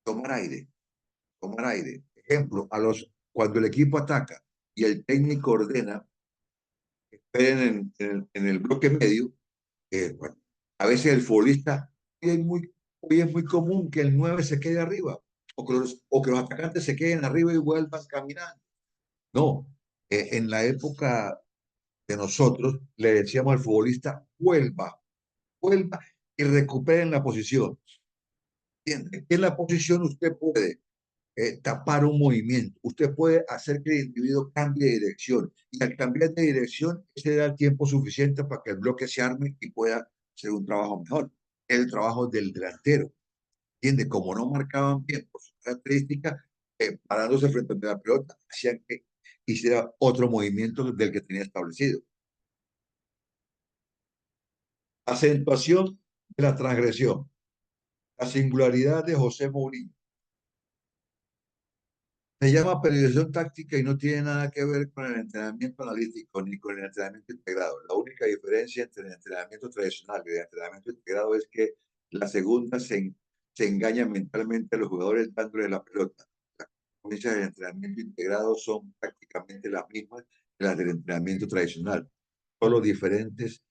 tomar aire, tomar aire. Ejemplo, cuando el equipo ataca y el técnico ordena, esperen en el bloque medio, bueno, a veces el futbolista, hoy es muy común que el 9 se quede arriba, o que los atacantes se queden arriba y vuelvan caminando. No, en la época de nosotros le decíamos al futbolista, vuelva y recuperen la posición. ¿Entiende? En la posición usted puede tapar un movimiento, usted puede hacer que el individuo cambie de dirección y al cambiar de dirección, ese da el tiempo suficiente para que el bloque se arme y pueda hacer un trabajo mejor. El trabajo del delantero. ¿Entiende? Como no marcaban bien por sus características, parándose frente a la pelota, hacían que hiciera otro movimiento del que tenía establecido. Acentuación de la transgresión. La singularidad de José Mourinho. Se llama periodización táctica y no tiene nada que ver con el entrenamiento analítico ni con el entrenamiento integrado. La única diferencia entre el entrenamiento tradicional y el entrenamiento integrado es que la segunda se engaña mentalmente a los jugadores dándole la pelota. Las consecuencias del entrenamiento integrado son prácticamente las mismas que las del entrenamiento tradicional, solo diferentes,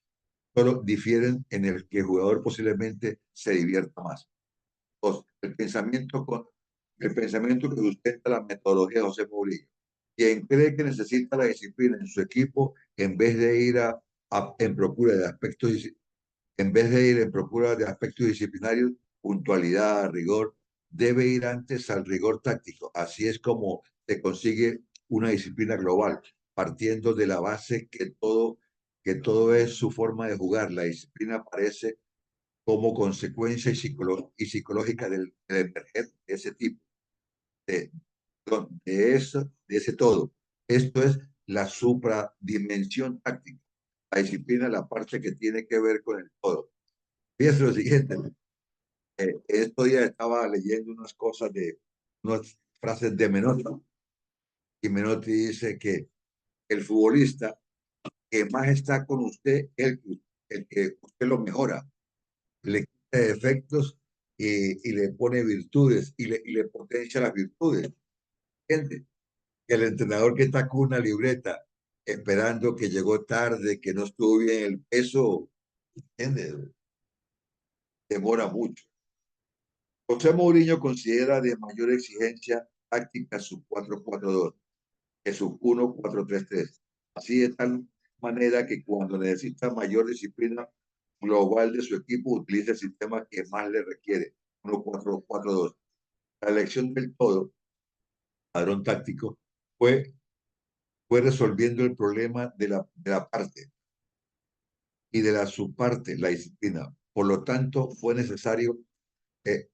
solo difieren en el que el jugador posiblemente se divierta más. Dos, el pensamiento que sustenta la metodología de José Mourinho. Quien cree que necesita la disciplina en su equipo, en vez de ir en procura de en vez de ir en procura de aspectos disciplinarios, puntualidad, rigor, debe ir antes al rigor táctico. Así es como se consigue una disciplina global, partiendo de la base que todo es su forma de jugar. La disciplina aparece como consecuencia y psicológica del emerger de ese tipo, de, de ese todo. Esto es la supradimensión táctica. La disciplina es la parte que tiene que ver con el todo. Fíjense lo siguiente, estos días estaba leyendo unas cosas unas frases de Menotti, y Menotti dice que el futbolista que más está con usted es el que usted lo mejora, le quita defectos y le pone virtudes y le potencia las virtudes. ¿Entiende? El entrenador que está con una libreta esperando que llegó tarde, que no estuvo bien el peso, ¿entiende? Demora mucho. José Mourinho considera de mayor exigencia táctica su 4-4-2 que su 1-4-3-3. Así de tal manera que cuando necesita mayor disciplina global de su equipo, utiliza el sistema que más le requiere, 1-4-4-2. La elección del todo, padrón táctico, fue, fue resolviendo el problema de la parte. y de su parte la disciplina. Por lo tanto, fue necesario eh,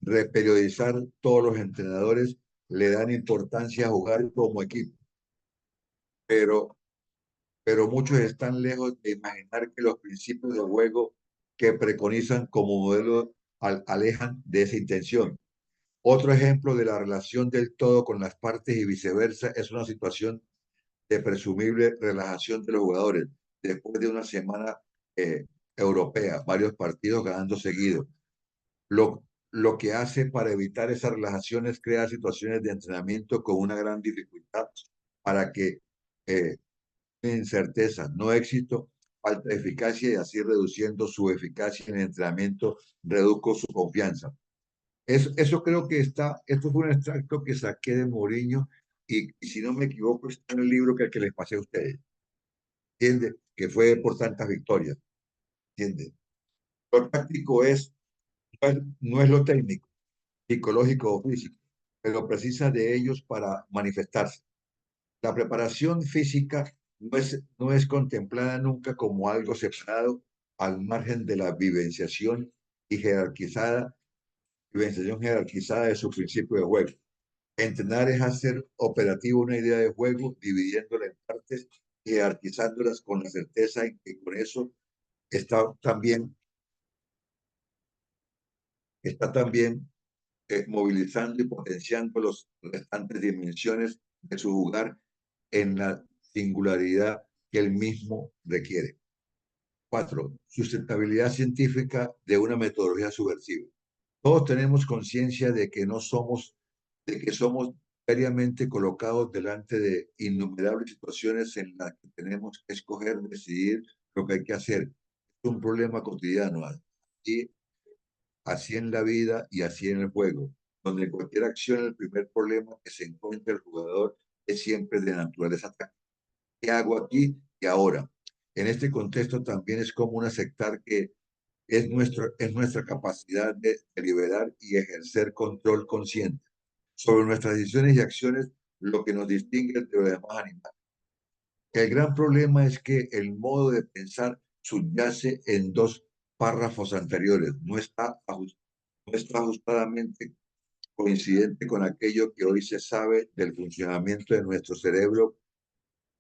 reperiodizar. Todos los entrenadores le dan importancia a jugar como equipo, pero, pero muchos están lejos de imaginar que los principios de juego que preconizan como modelo alejan de esa intención. Otro ejemplo de la relación del todo con las partes y viceversa es una situación de presumible relajación de los jugadores después de una semana eh, europea, varios partidos ganando seguidos. Lo que hace para evitar esas relajaciones crear situaciones de entrenamiento con una gran dificultad para que eh, incerteza, no éxito, falta de eficacia y así reduciendo su eficacia en el entrenamiento, reduzco su confianza. Eso creo que esto fue un extracto que saqué de Mourinho y si no me equivoco está en el libro que les pasé a ustedes, ¿entiende? Que fue por tantas victorias, ¿entiende? Lo táctico no es lo técnico, psicológico o físico, pero precisa de ellos para manifestarse. La preparación física no es contemplada nunca como algo separado al margen de la y vivenciación jerarquizada de su principio de juego. Entrenar es hacer operativo una idea de juego, dividiéndola en partes y jerarquizándolas con la certeza en que con eso está también, está también movilizando y potenciando las restantes dimensiones de su jugar en la singularidad que él mismo requiere. 4. Sustentabilidad científica de una metodología subversiva. Todos tenemos conciencia de que somos diariamente colocados delante de innumerables situaciones en las que tenemos que escoger, decidir lo que hay que hacer. Es un problema cotidiano, y así en la vida y así en el juego, donde cualquier acción, el primer problema que se encuentra el jugador es siempre de naturaleza táctica. ¿Qué hago aquí y ahora? En este contexto también es común aceptar que es nuestra capacidad de deliberar y ejercer control consciente sobre nuestras decisiones y acciones lo que nos distingue de los demás animales. El gran problema es que el modo de pensar subyace en dos párrafos anteriores, no está ajustadamente coincidente con aquello que hoy se sabe del funcionamiento de nuestro cerebro,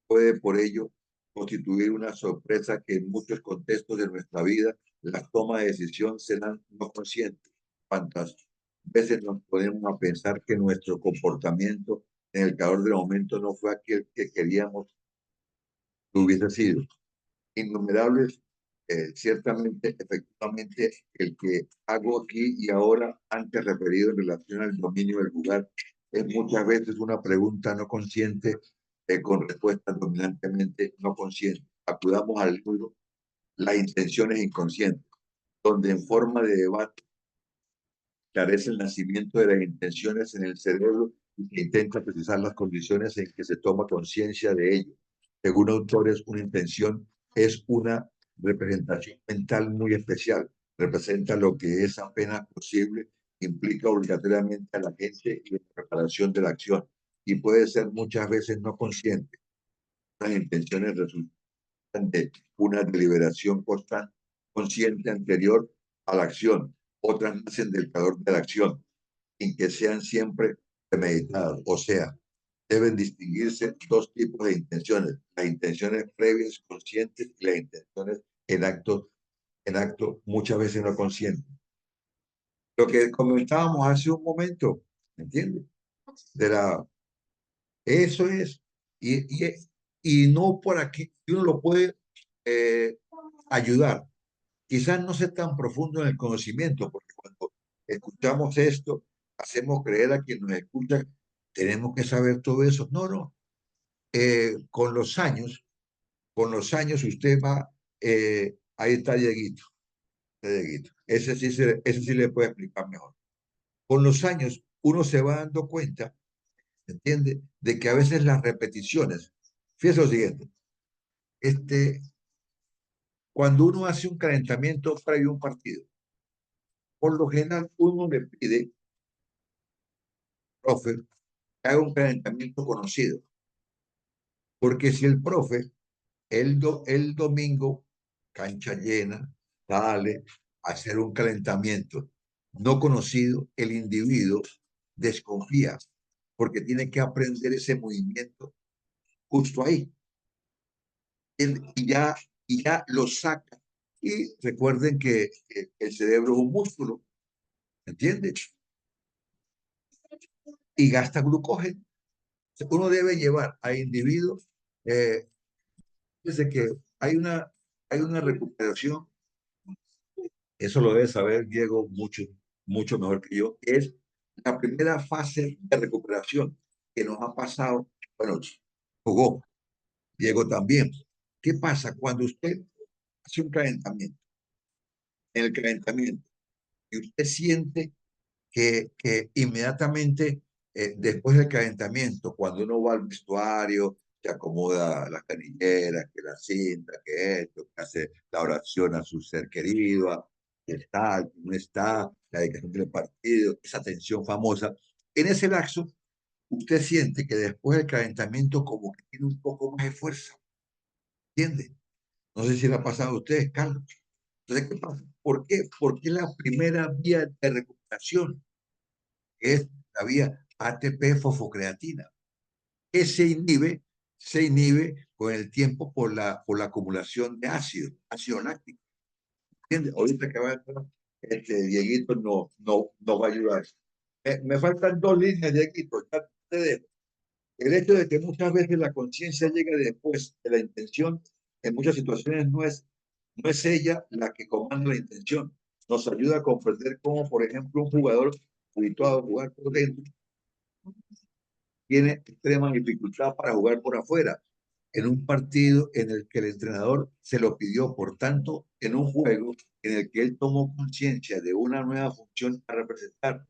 puede por ello constituir una sorpresa que en muchos contextos de nuestra vida las tomas de decisión serán no conscientes. ¿Cuántas veces nos ponemos a pensar que nuestro comportamiento en el calor del momento no fue aquel que queríamos que hubiese sido? Innumerables, ciertamente, efectivamente, el que hago aquí y ahora, antes referido en relación al dominio del lugar, es muchas veces una pregunta no consciente con respuestas dominantemente no conscientes. Acudamos al libro Las intenciones inconscientes, donde en forma de debate carece el nacimiento de las intenciones en el cerebro y que intenta precisar las condiciones en que se toma conciencia de ello. Según autores, una intención es una representación mental muy especial. Representa lo que es apenas posible, implica obligatoriamente a la gente y la preparación de la acción y puede ser muchas veces no consciente. Las intenciones resultan de una deliberación constante, consciente anterior a la acción. Otras nacen del calor de la acción, sin que sean siempre premeditadas. O sea, deben distinguirse dos tipos de intenciones: las intenciones previas conscientes y las intenciones en acto muchas veces no conscientes. Lo que comentábamos hace un momento, ¿entiendes? De la, eso es. Y, y, y no por aquí, uno lo puede eh, ayudar. Quizás no sea tan profundo en el conocimiento, porque cuando escuchamos esto, hacemos creer a quien nos escucha, tenemos que saber todo eso. No, no. Con los años usted va, ahí está Dieguito, Dieguito. Ese sí le puede explicar mejor. Con los años uno se va dando cuenta, ¿entiende? De que a veces las repeticiones, fíjese lo siguiente, este, cuando uno hace un calentamiento previo a un partido, por lo general uno le pide, profe, que haga un calentamiento conocido, porque si el profe el domingo cancha llena, sale a hacer un calentamiento no conocido, el individuo desconfía porque tiene que aprender ese movimiento justo ahí. Y ya, y ya lo saca. Y recuerden que el cerebro es un músculo, ¿entiendes? Y gasta glucógeno. Uno debe llevar a individuos, desde que hay hay una recuperación, eso lo debe saber Diego mucho mejor que yo, es la primera fase de recuperación que nos ha pasado, bueno, jugó Diego también. ¿Qué pasa cuando usted hace un calentamiento? En el calentamiento, y usted siente que inmediatamente después del calentamiento, cuando uno va al vestuario, se acomoda las canilleras, que la cinta, que esto, que hace la oración a su ser querido, que está, que no está, la dedicación del partido, esa tensión famosa. En ese lapso, usted siente que después del calentamiento como que tiene un poco más de fuerza, ¿entiende? No sé si le ha pasado a ustedes, Carlos. Entonces, ¿qué pasa? ¿Por qué? Porque es la primera vía de recuperación, que es la vía ATP-fosfocreatina, que se inhibe con el tiempo por por la acumulación de ácido láctico. ¿Entiendes? Ahorita que va a entrar, Dieguito no va a ayudar. Me faltan dos líneas, Dieguito. Ya te dejo. El hecho de que muchas veces la conciencia llega después de la intención, en muchas situaciones no es ella la que comanda la intención. Nos ayuda a comprender cómo, por ejemplo, un jugador habituado a jugar por dentro tiene extrema dificultad para jugar por afuera en un partido en el que el entrenador se lo pidió. Por tanto, en un juego en el que él tomó conciencia de una nueva función a representar,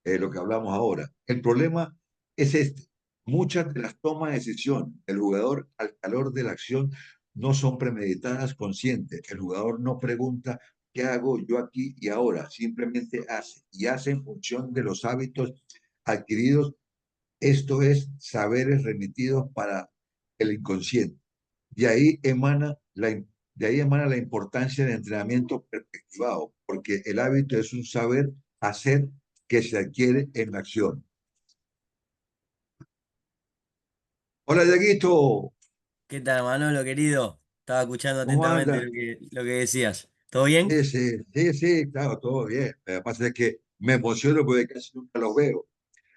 lo que hablamos ahora. El problema es este. Muchas de las tomas de decisión del jugador al calor de la acción no son premeditadas, conscientes. El jugador no pregunta qué hago yo aquí y ahora, simplemente hace y hace en función de los hábitos adquiridos, esto es, saberes remitidos para el inconsciente. De ahí emana de ahí emana la importancia del entrenamiento perspectivado, porque el hábito es un saber hacer que se adquiere en la acción. Hola, Dieguito, ¿Qué tal, Manolo, querido? Estaba escuchando ¿cómo atentamente anda? lo que decías. ¿Todo bien? Sí, claro, todo bien. Lo que pasa es que me emociono porque casi nunca los veo.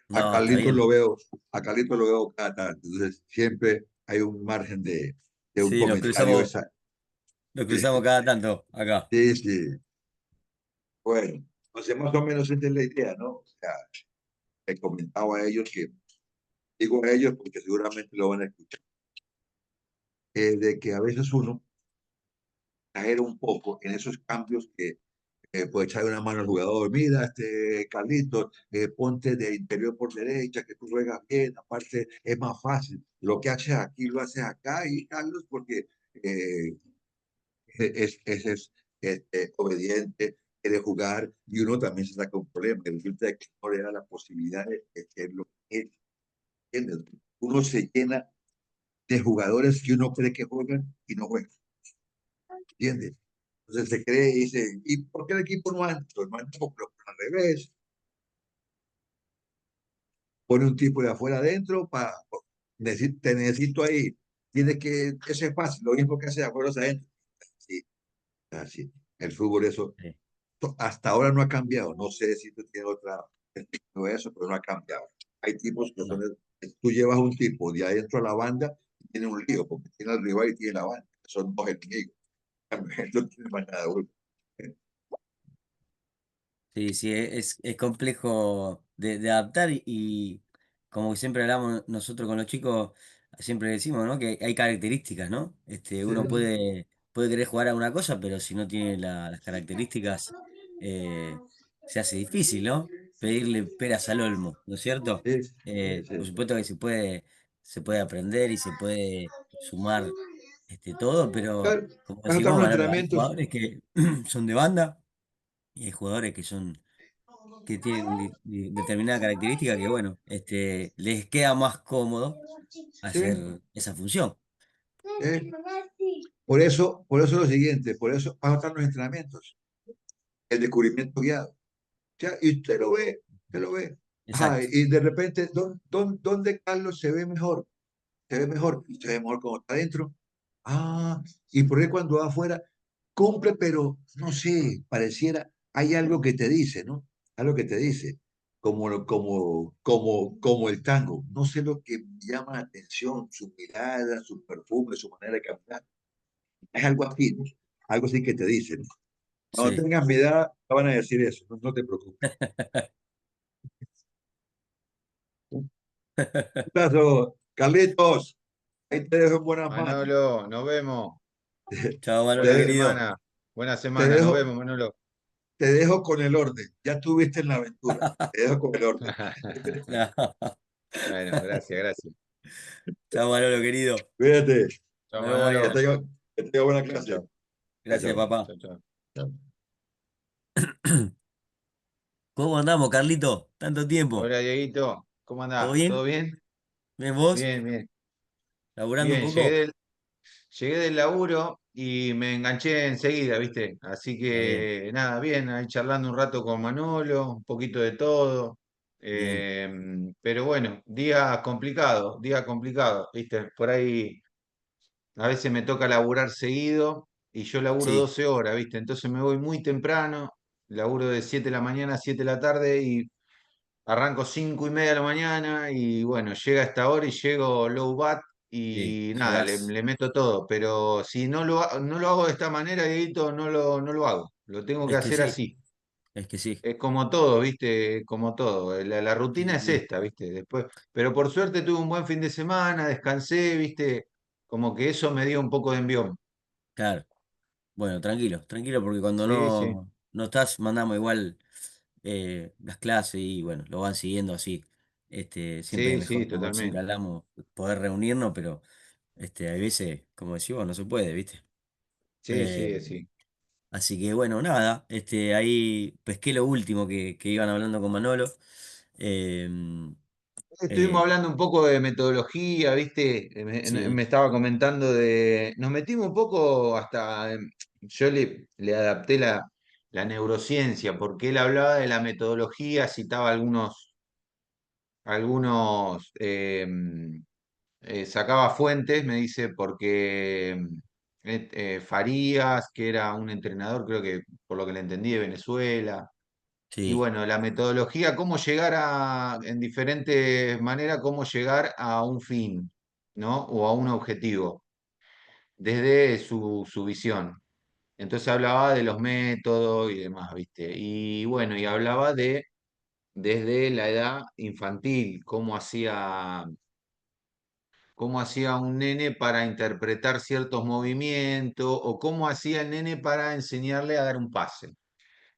A No, está Carlitos bien. lo veo, a Carlitos lo veo cada tanto. Entonces, siempre hay un margen de un Sí, comentario esa. nos cruzamos cada tanto acá. Sí, sí. Bueno, o sea, más o menos esa es la idea, ¿no? O sea, les comentaba a ellos que, digo a ellos porque seguramente lo van a escuchar, de que a veces uno exagera un poco en esos cambios que puede echar una mano al jugador. Mira, Carlitos, ponte de interior por derecha, que tú juegas bien, aparte es más fácil. Lo que haces aquí lo haces acá, y Carlos, porque eh, es obediente, quiere jugar, y uno también se saca un problema. Y resulta que no le da la posibilidad de hacer lo que él, ¿entiendes? Uno se llena de jugadores que uno cree que juegan y no juegan, ¿entiendes? Entonces se cree y dice, ¿y por qué el equipo no anda? Pues no anda porque lo pone al revés, pone un tipo de afuera adentro para, te necesito ahí, tienes que, eso es fácil, lo mismo que hace de afuera hacia adentro. Sí, así. El fútbol eso Sí, hasta ahora no ha cambiado. No sé si tú tienes otra perspectiva de eso, pero no ha cambiado. Hay tipos que son, no. tú llevas un tipo de adentro a la banda y tiene un lío, porque tiene al rival y tiene la banda. Son dos enemigos. No tiene más nada uno. Sí, sí, es complejo de adaptar y como siempre hablamos nosotros con los chicos, siempre decimos, ¿no? Que hay características, ¿no? Sí, Uno puede querer jugar a una cosa, pero si no tiene las características, eh, se hace difícil, ¿no? Pedirle peras al olmo, ¿no es cierto? sí, Por sí. supuesto que se puede aprender y se puede sumar todo, pero Claro, como vas a decís estar vos, unos Manolo, hay entrenamientos. jugadores que son de banda y hay jugadores que tienen determinada característica que, bueno, les queda más cómodo Sí, hacer esa función. sí. Por eso lo siguiente, por eso van a estar los entrenamientos, el descubrimiento guiado. Ya, y usted lo ve, usted lo ve. Ajá, Exacto. y de repente, ¿dónde Carlos se ve mejor? Se ve mejor, y se ve mejor cuando está adentro. Ah, y por ahí cuando va afuera, cumple, pero no sé, pareciera, hay algo que te dice, ¿no? Algo que te dice, como el tango. No sé lo que me llama la atención, su mirada, su perfume, su manera de caminar. Es algo así, ¿no? Algo así que te dice, ¿no? Cuando Sí. tengas mi edad, te van a decir eso, no te preocupes. Un abrazo, Carlitos, ahí te dejo en buenas manos. Manolo, nos vemos. Chao, Manolo, Buena Te, querido. semana. Buena te semana, nos dejo, vemos, Manolo. te dejo con el orden. Ya estuviste en la aventura. Te dejo con el orden. Bueno, gracias, gracias. Chao, Manolo, querido. Cuídate. Chao, Nos vemos, Que Ariel. Manolo. tenga, que tenga buena Chao, clase. chao. Chao, Gracias, chao. papá. Chao, chao. Chao. ¿Cómo andamos, Carlito? Tanto tiempo. Hola, Dieguito. ¿Cómo ¿Todo andás? ¿Todo bien? bien? ¿Bien vos? Bien, bien. ¿Laburando un Bien, poco? llegué del laburo y me enganché enseguida, ¿viste? Así Está bien, que nada, bien, ahí charlando un rato con Manolo, un poquito de todo. bien. Pero bueno, día complicado, ¿viste? Por ahí a veces me toca laburar seguido y yo laburo Sí, 12 horas, ¿viste? Entonces me voy muy temprano, laburo de 7 de la mañana a 7 de la tarde y arranco 5:30 de la mañana y bueno, llega esta hora y llego low bat sí. y nada, Llegás. le meto todo. Pero si no lo hago de esta manera, Dieguito, no lo hago. Lo tengo que Es que hacer sí, así. es que sí. Es como todo, ¿viste? Como todo. La rutina es Y esta, ¿viste? Después, pero por suerte tuve un buen fin de semana, descansé, ¿viste? Como que eso me dio un poco de envión. claro, bueno, tranquilo, tranquilo, porque cuando Sí, sí. no estás, mandamos igual las clases y bueno, lo van siguiendo así. Siempre es Sí, sí, mejor, como siempre totalmente. hablamos, poder reunirnos, pero hay veces, como decimos, no se puede, ¿viste? Sí, Eh, sí, sí. Así que bueno, nada, ahí pesqué lo último que iban hablando con Manolo. Em, Estuvimos eh, hablando un poco de metodología, ¿viste? Me sí, estaba comentando de. Nos metimos un poco hasta. Yo le adapté la neurociencia, porque él hablaba de la metodología, citaba sacaba fuentes, me dice, porque Farías, que era un entrenador, creo que por lo que le entendí, de Venezuela. Y sí, bueno, la metodología, cómo llegar en diferentes maneras, cómo llegar a un fin, ¿no? O a un objetivo, desde su visión. Entonces hablaba de los métodos y demás, ¿viste? Y bueno, y hablaba desde la edad infantil, cómo hacía un nene para interpretar ciertos movimientos, o cómo hacía el nene para enseñarle a dar un pase.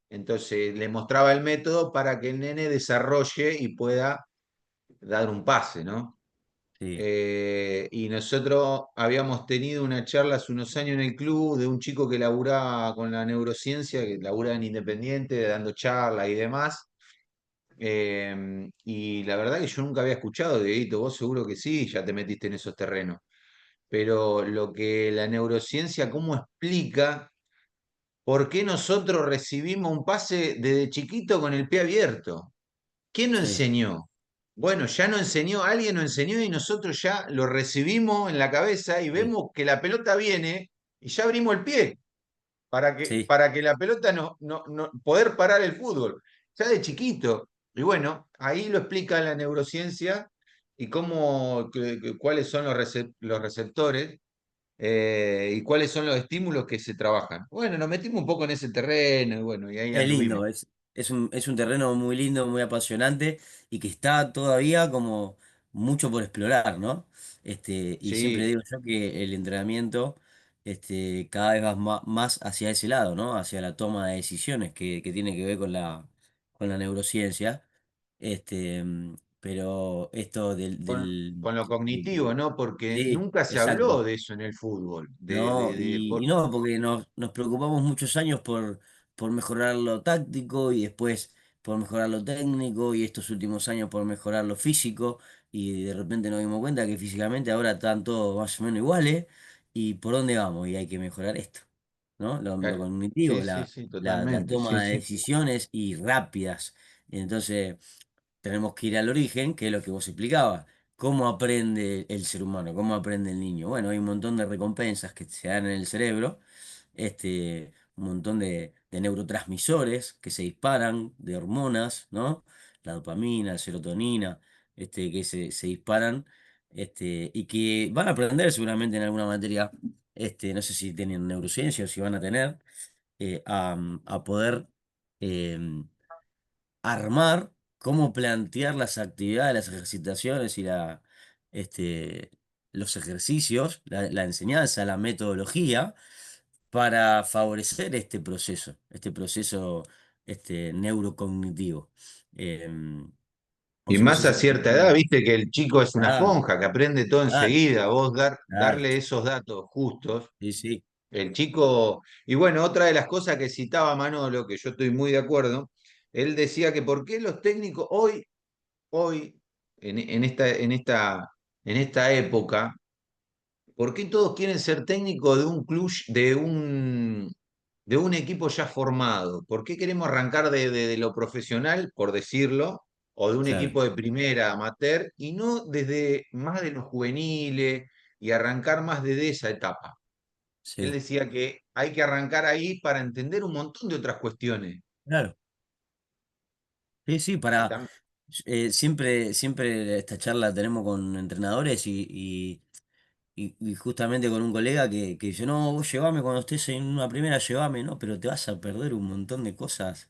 Entonces le mostraba el método para que el nene desarrolle y pueda dar un pase, ¿no? sí, Y nosotros habíamos tenido una charla hace unos años en el club de un chico que laburaba con la neurociencia, que labura en Independiente, dando charlas y demás. Y la verdad que yo nunca había escuchado, Dieguito, vos seguro que sí, ya te metiste en esos terrenos. Pero lo que la neurociencia, cómo explica por qué nosotros recibimos un pase desde chiquito con el pie abierto. ¿Quién nos sí, enseñó? Bueno, ya nos enseñó, alguien nos enseñó y nosotros ya lo recibimos en la cabeza y sí, vemos que la pelota viene y ya abrimos el pie sí. para que la pelota poder parar el fútbol, ya de chiquito. Y bueno, ahí lo explica la neurociencia y cuáles son los receptores y cuáles son los estímulos que se trabajan. Bueno, nos metimos un poco en ese terreno y bueno, y ahí Es anduvimos. lindo, es un terreno muy lindo, muy apasionante y que está todavía como mucho por explorar, ¿no? Y siempre Sí, digo yo que el entrenamiento cada vez va más hacia ese lado, ¿no? Hacia la toma de decisiones que tiene que ver con la neurociencia. Pero esto con lo cognitivo, ¿no? Porque sí, nunca se habló exacto. de eso en el fútbol. No, y no, porque nos preocupamos muchos años por mejorar lo táctico y después por mejorar lo técnico y estos últimos años por mejorar lo físico y de repente nos dimos cuenta que físicamente ahora están todos más o menos iguales ¿y por dónde vamos? Y hay que mejorar esto, ¿no? Lo Claro. cognitivo, Sí, sí, sí, la totalmente. Sí, toma de sí. decisiones y rápidas. Entonces, tenemos que ir al origen, que es lo que vos explicabas. ¿Cómo aprende el ser humano? ¿Cómo aprende el niño? Bueno, hay un montón de recompensas que se dan en el cerebro, un montón de neurotransmisores que se disparan, de hormonas, ¿no? La dopamina, la serotonina, que se disparan, y que van a aprender seguramente en alguna materia, no sé si tienen neurociencia o si van a tener, a poder em, armar, cómo plantear las actividades, las ejercitaciones y este, los ejercicios, la enseñanza, la metodología para favorecer este proceso neurocognitivo. Em, Y no sé más a si... cierta edad, viste que el chico es una Claro, esponja, que aprende todo claro, enseguida. Vos claro. darle esos datos justos. Sí, sí, El chico, y bueno, otra de las cosas que citaba Manolo, que yo estoy muy de acuerdo, él decía que por qué los técnicos hoy, en esta época, ¿por qué todos quieren ser técnicos de un club, de un equipo ya formado? ¿Por qué queremos arrancar de lo profesional, por decirlo, o de un claro, equipo de primera amateur, y no desde más de los juveniles y arrancar más desde esa etapa? Él sí, decía que hay que arrancar ahí para entender un montón de otras cuestiones. claro. Sí, sí, Y para... siempre esta charla tenemos con entrenadores y justamente con un colega que dice, no, vos llevame cuando estés en una primera, llevame, no, pero te vas a perder un montón de cosas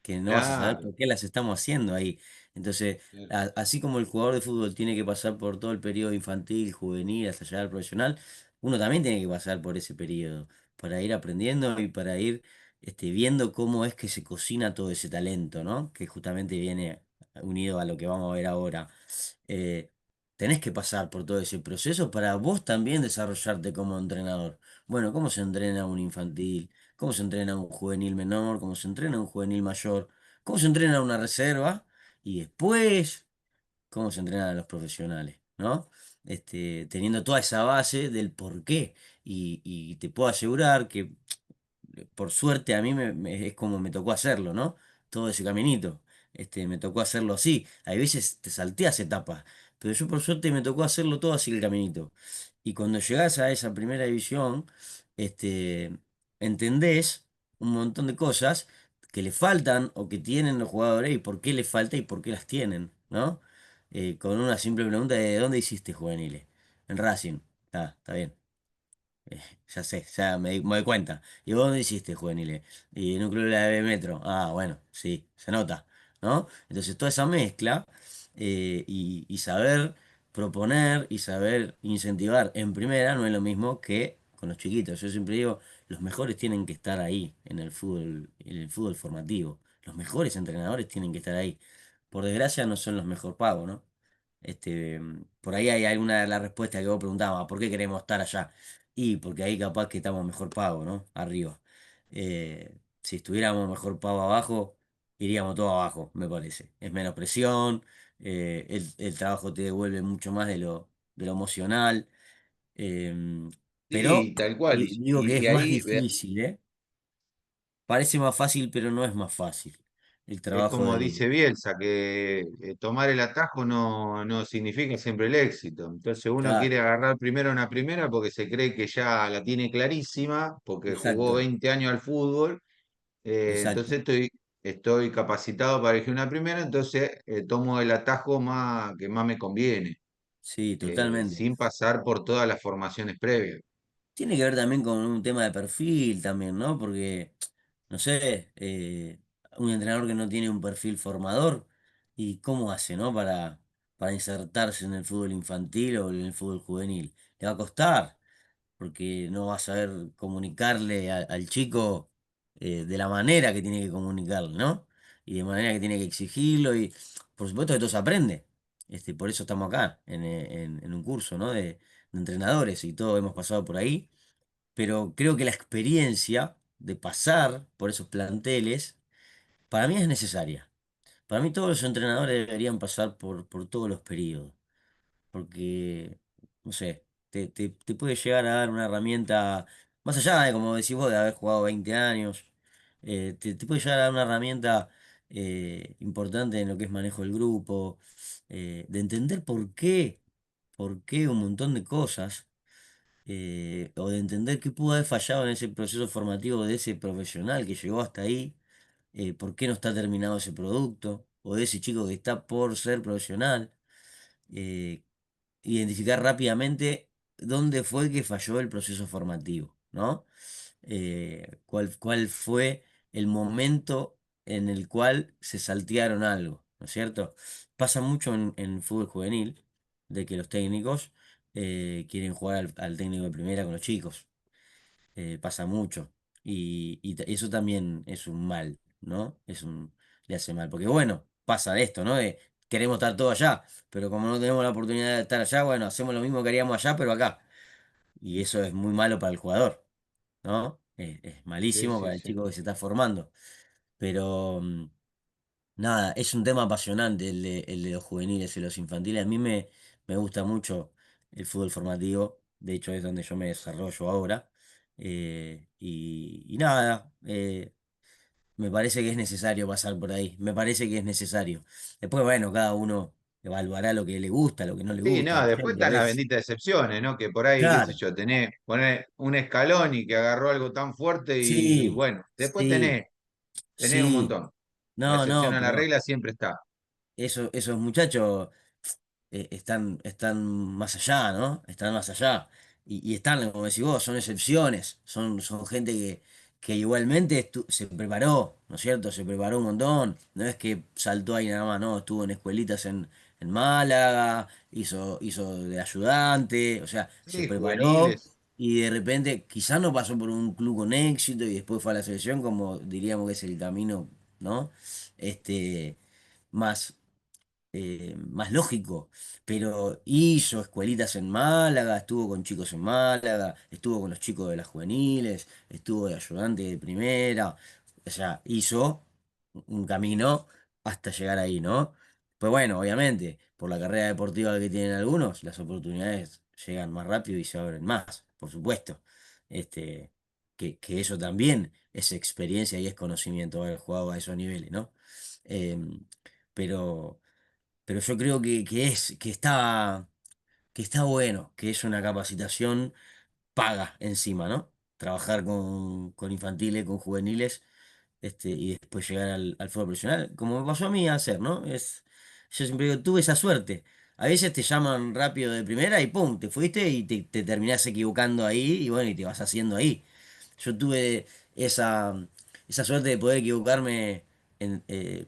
que no vas a saber claro, por qué las estamos haciendo ahí. Entonces, claro. así como el jugador de fútbol tiene que pasar por todo el periodo infantil, juvenil, hasta llegar al profesional, uno también tiene que pasar por ese periodo para ir aprendiendo y para ir viendo cómo es que se cocina todo ese talento, ¿no? Que justamente viene unido a lo que vamos a ver ahora. eh, Tenés que pasar por todo ese proceso para vos también desarrollarte como entrenador. Bueno, ¿cómo se entrena un infantil? ¿Cómo se entrena un juvenil menor? ¿Cómo se entrena un juvenil mayor? ¿Cómo se entrena una reserva? Y después, ¿cómo se entrenan los profesionales? ¿No? Teniendo toda esa base del por qué. Y te puedo asegurar que por suerte a mí es como me tocó hacerlo, ¿no? Todo ese caminito. Me tocó hacerlo así. Hay veces te salteas etapas, pero yo por suerte me tocó hacerlo todo así el caminito. Y cuando llegás a esa primera división, entendés un montón de cosas que le faltan o que tienen los jugadores y por qué les falta y por qué las tienen, ¿no? Con una simple pregunta de ¿dónde hiciste juveniles? En Racing. Está bien. Ya sé, ya me doy cuenta. ¿Y vos dónde hiciste juveniles? Y en un club de la B Metro. Ah, bueno, sí, se nota, ¿no? Entonces toda esa mezcla y saber proponer y saber incentivar en primera no es lo mismo que con los chiquitos. Yo siempre digo, los mejores tienen que estar ahí en el fútbol formativo. Los mejores entrenadores tienen que estar ahí. Por desgracia no son los mejor pagos, ¿no? Por ahí hay alguna de las respuestas que vos preguntabas, ¿por qué queremos estar allá? Y porque ahí capaz que estamos mejor pago, ¿no? Arriba. Si estuviéramos mejor pago abajo, iríamos todo abajo, me parece. Es menos presión, el trabajo te devuelve mucho más de lo emocional, em, pero Sí, tal cual. digo que Y es más ahí difícil, ¿eh? Parece más fácil, pero no es más fácil el es trabajo como de... dice Bielsa, que tomar el atajo no significa siempre el éxito. Entonces uno Claro, quiere agarrar primero una primera porque se cree que ya la tiene clarísima, porque jugó exacto, 20 años al fútbol. exacto. Entonces estoy capacitado para elegir una primera, entonces tomo el atajo que más me conviene, Sí, totalmente. sin pasar por todas las formaciones previas. Tiene que ver también con un tema de perfil también, ¿no? Porque, no sé, un entrenador que no tiene un perfil formador, ¿y cómo hace, ¿no? Para insertarse en el fútbol infantil o en el fútbol juvenil. Le va a costar, porque no va a saber comunicarle al chico de la manera que tiene que comunicarle, ¿no? Y de manera que tiene que exigirlo y, por supuesto, que todo se aprende. Por eso estamos acá, en un curso, ¿no? De entrenadores y todos hemos pasado por ahí, pero creo que la experiencia de pasar por esos planteles, para mí es necesaria. Para mí todos los entrenadores deberían pasar por todos los periodos, porque, no sé. te puede llegar a dar una herramienta, más allá de, como decís vos, de haber jugado 20 años, te puede llegar a dar una herramienta importante en lo que es manejo del grupo, de entender por qué un montón de cosas, o de entender qué pudo haber fallado en ese proceso formativo de ese profesional que llegó hasta ahí, por qué no está terminado ese producto, o de ese chico que está por ser profesional. eh, Identificar rápidamente dónde fue que falló el proceso formativo, ¿no? Cuál fue el momento en el cual se saltearon algo, ¿no es cierto? Pasa mucho en fútbol juvenil de que los técnicos quieren jugar al técnico de primera con los chicos. Pasa mucho. Eso también es un mal, ¿no? Le hace mal. Porque bueno, pasa esto, ¿no? De queremos estar todos allá, pero como no tenemos la oportunidad de estar allá, bueno, hacemos lo mismo que haríamos allá, pero acá. Y eso es muy malo para el jugador, ¿no? Es Sí, malísimo sí, para el sí. chico que se está formando. Pero nada, es un tema apasionante el de los juveniles y los infantiles. Me gusta mucho el fútbol formativo. De hecho, es donde yo me desarrollo ahora. Y nada, me parece que es necesario pasar por ahí. Me parece que es necesario. Después, bueno, cada uno evaluará lo que le gusta, lo que no le Sí, gusta. no, Hay después gente a están las veces. benditas excepciones, ¿no? Que por ahí, qué sé Claro, yo, poner un escalón y que agarró algo tan fuerte y sí, bueno, después sí, tenés un sí. montón. La No, excepción no, a la pero regla siempre está. esos muchachos. Están más allá, ¿no? Están más allá. Y están, como decís vos, son excepciones, son gente que igualmente se preparó, ¿no es cierto? Se preparó un montón. No es que saltó ahí nada más, no, estuvo en escuelitas en Málaga, hizo de ayudante, o sea, se Sí, preparó juveniles. y de repente quizás no pasó por un club con éxito y después fue a la selección, como diríamos que es el camino, ¿no? Este, más más lógico, pero hizo escuelitas en Málaga, estuvo con chicos en Málaga, estuvo con los chicos de las juveniles, estuvo de ayudante de primera, o sea, hizo un camino hasta llegar ahí, ¿no? Pues bueno, obviamente, por la carrera deportiva que tienen algunos, las oportunidades llegan más rápido y se abren más, por supuesto. Este, que eso también es experiencia y es conocimiento haber jugado a esos niveles, ¿no? Em, pero pero yo creo que está bueno, que es una capacitación paga encima, ¿no? Trabajar con infantiles, con juveniles, y después llegar al fútbol profesional, como me pasó a mí a hacer, ¿no? Yo siempre digo, tuve esa suerte. A veces te llaman rápido de primera y pum, te fuiste y te terminás equivocando ahí y bueno, y te vas haciendo ahí. Yo tuve esa suerte de poder equivocarme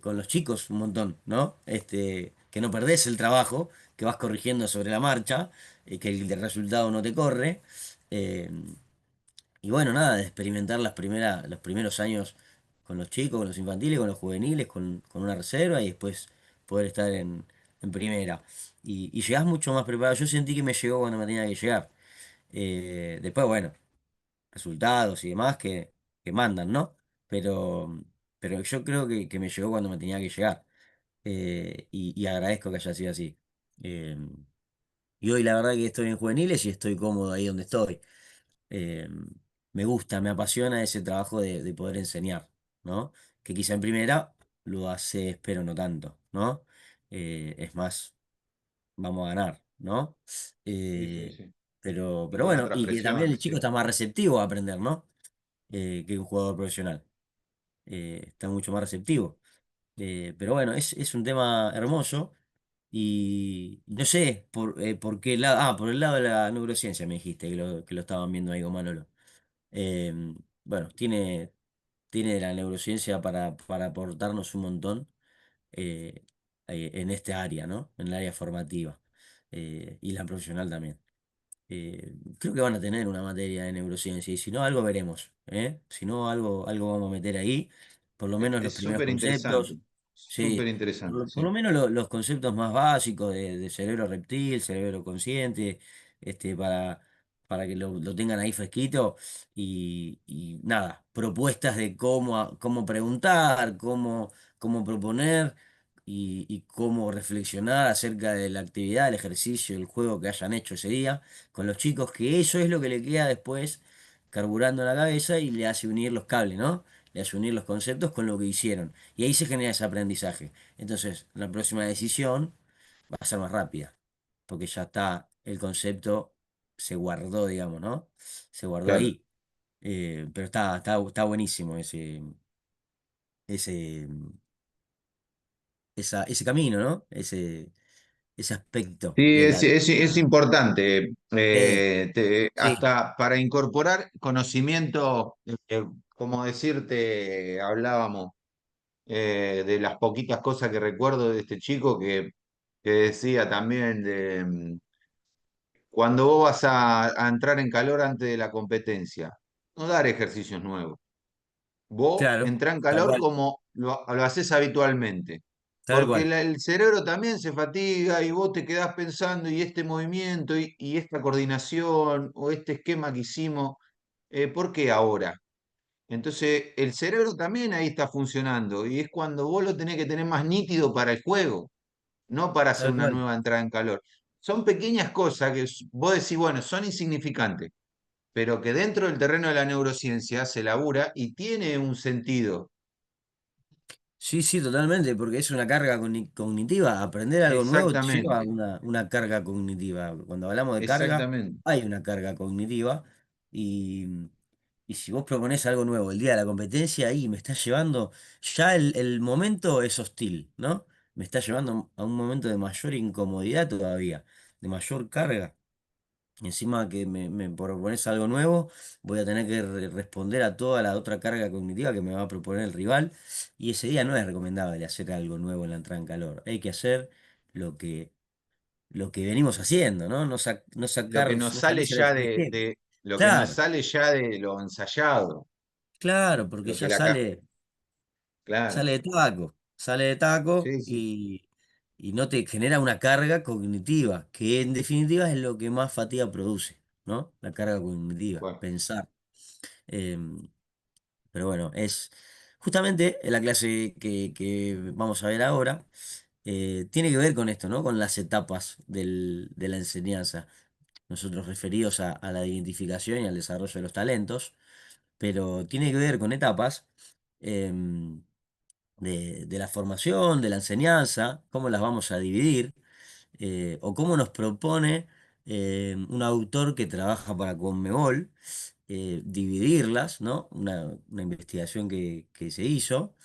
con los chicos un montón, ¿no? Que no perdés el trabajo, que vas corrigiendo sobre la marcha, que el resultado no te corre. eh, y bueno, nada, de experimentar los primeros años con los chicos, con los infantiles, con los juveniles, con una reserva y después poder estar en primera. Y llegás mucho más preparado. Yo sentí que me llegó cuando me tenía que llegar. Después, bueno, resultados y demás que mandan, ¿no? Pero, pero yo creo que me llegó cuando me tenía que llegar. Y agradezco que haya sido así. Eh, y hoy la verdad que estoy en juveniles y estoy cómodo ahí donde estoy. Eh, Me gusta, me apasiona ese trabajo de poder enseñar, ¿no? Que quizá en primera lo hace, pero no tanto, ¿no? Es más, vamos a ganar, ¿no? Sí, sí, Eh, sí. Y pero con bueno, otras y que también el presiones, chico sí. está más receptivo a aprender, ¿no? Que un jugador profesional. Está mucho más receptivo. Pero bueno, es un tema hermoso y no sé por qué lado, por el lado de la neurociencia me dijiste que lo estaban viendo ahí con Manolo. Eh, bueno, tiene la neurociencia para aportarnos un montón eh, en este área, ¿no? En el área formativa y la profesional también. Creo que van a tener una materia de neurociencia y si no, algo veremos, ¿eh? Si no, algo vamos a meter ahí, por lo menos los Es primeros súper interesante. conceptos, Súper sí, interesante, por lo sí. menos los conceptos más básicos de cerebro reptil, cerebro consciente, para que lo tengan ahí fresquito y nada, propuestas de cómo preguntar, cómo proponer. y cómo reflexionar acerca de la actividad, el ejercicio, el juego que hayan hecho ese día con los chicos, que eso es lo que le queda después carburando en la cabeza y le hace unir los cables, ¿no? Le hace unir los conceptos con lo que hicieron. Y ahí se genera ese aprendizaje. Entonces, la próxima decisión va a ser más rápida, porque ya está, el concepto se guardó, digamos, ¿no? Se guardó Claro. ahí. Pero está buenísimo ese, ese camino, ¿no? Ese aspecto Sí, de es importante, sí, hasta para incorporar conocimiento, como decirte, hablábamos de las poquitas cosas que recuerdo de este chico que decía también de cuando vos vas a entrar en calor antes de la competencia, no dar ejercicios nuevos. Vos claro, entrá en tal calor cual, como lo haces habitualmente. tal Porque cual, el cerebro también se fatiga y vos te quedás pensando y este movimiento y esta coordinación o este esquema que hicimos, ¿por qué ahora? Entonces el cerebro también ahí está funcionando y es cuando vos lo tenés que tener más nítido para el juego, no para hacer tal una cual. nueva entrada en calor. Son pequeñas cosas que vos decís, bueno, son insignificantes, pero que dentro del terreno de la neurociencia se labura y tiene un sentido. Sí, sí, totalmente, porque es una carga cognitiva. Aprender algo nuevo te lleva a Exactamente, una carga cognitiva. Cuando hablamos de carga, exactamente. hay una carga cognitiva y, y si vos proponés algo nuevo el día de la competencia, ahí me está llevando, ya el momento es hostil, ¿no? Me está llevando a un momento de mayor incomodidad todavía, de mayor carga. Encima que me propones algo nuevo, voy a tener que responder a toda la otra carga cognitiva que me va a proponer el rival. Y ese día no es recomendable hacer algo nuevo en la entrada en calor. Hay que hacer lo que, lo que venimos haciendo, ¿no? No Lo que sacar, nos no sale salirse del ya sistema. lo que nos Claro, sale ya de lo ensayado, claro, porque lo que ya la claro, sale de taco sí, sí, y no te genera una carga cognitiva, que en definitiva es lo que más fatiga produce, ¿no? La carga cognitiva, bueno, pensar. Em, pero bueno, es justamente la clase que vamos a ver ahora, tiene que ver con esto, ¿no? Con las etapas de la enseñanza. Nosotros referidos a la identificación y al desarrollo de los talentos, pero tiene que ver con etapas em, de la formación, de la enseñanza, cómo las vamos a dividir, o cómo nos propone un autor que trabaja para Conmebol, dividirlas, ¿no? Una investigación que se hizo.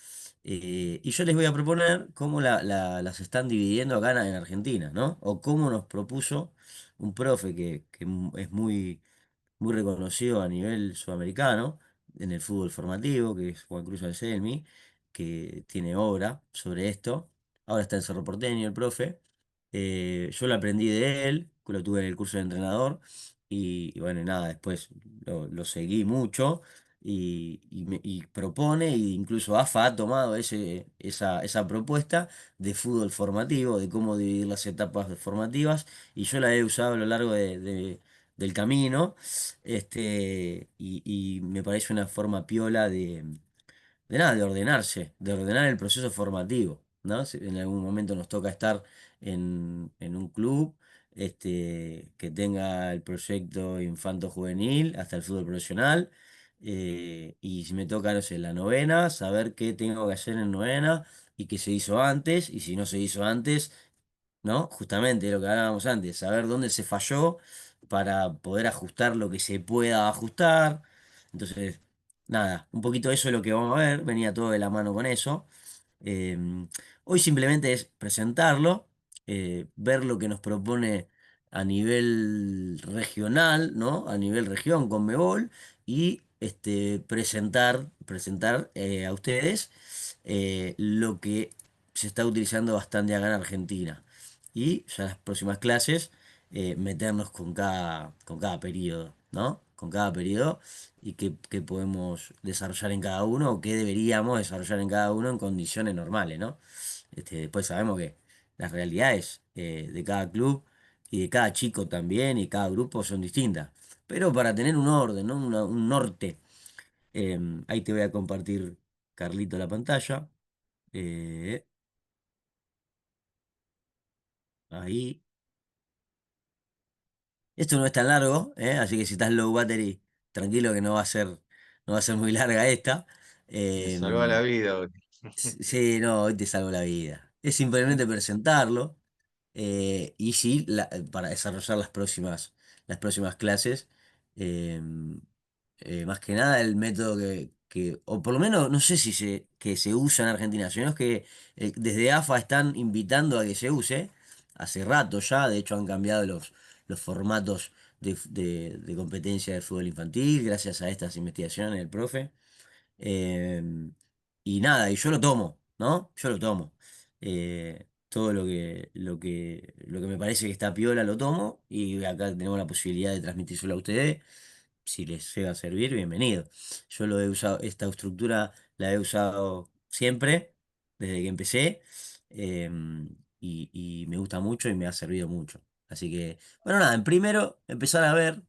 Y yo les voy a proponer cómo las están dividiendo acá en Argentina, ¿no? O cómo nos propuso un profe que es muy reconocido a nivel sudamericano en el fútbol formativo, que es Juan Cruz Anselmi, que tiene obra sobre esto. Ahora está en Cerro Porteño el profe. Yo lo aprendí de él, que lo tuve en el curso de entrenador, y bueno, nada, después lo seguí mucho. Y propone, e incluso AFA ha tomado esa propuesta de fútbol formativo, de cómo dividir las etapas formativas, y yo la he usado a lo largo del camino, y me parece una forma piola de nada, de ordenarse, de ordenar el proceso formativo, ¿no? Si en algún momento nos toca estar en un club, que tenga el proyecto infanto-juvenil hasta el fútbol profesional, y si me toca, no sé, la novena, saber qué tengo que hacer en novena y qué se hizo antes, y si no se hizo antes, ¿no? Justamente lo que hablábamos antes, saber dónde se falló para poder ajustar lo que se pueda ajustar. Entonces, nada, un poquito eso es lo que vamos a ver, venía todo de la mano con eso. Hoy simplemente es presentarlo, ver lo que nos propone a nivel regional, ¿no? A nivel región con Mebol y presentar a ustedes lo que se está utilizando bastante acá en Argentina. Y ya en las próximas clases, meternos con cada periodo, ¿no? Con cada periodo y qué podemos desarrollar en cada uno o qué deberíamos desarrollar en cada uno en condiciones normales, ¿no? Después sabemos que las realidades de cada club y de cada chico también y cada grupo son distintas. Pero para tener un orden, ¿no? Un norte, ahí te voy a compartir, Carlito, la pantalla. Eh, Ahí. Esto no es tan largo, ¿eh? Así que si estás low battery, tranquilo que no va a ser muy larga esta. Me salva la Em, vida hoy. sí, no, hoy te salvo la vida. Es simplemente presentarlo y sí, para desarrollar las próximas clases. em, Más que nada el método o por lo menos, no sé si que se usa en Argentina, sino es que desde AFA están invitando a que se use, hace rato ya, de hecho han cambiado los formatos de competencia de fútbol infantil, gracias a estas investigaciones del profe. Em, y nada, y yo lo tomo, ¿no? Yo lo tomo. Todo lo que me parece que está piola lo tomo y acá tenemos la posibilidad de transmitírselo a ustedes. Si les llega a servir, bienvenido. Yo lo he usado, esta estructura la he usado siempre, desde que empecé, y me gusta mucho y me ha servido mucho. Así que, bueno, nada, en primero empezar a ver,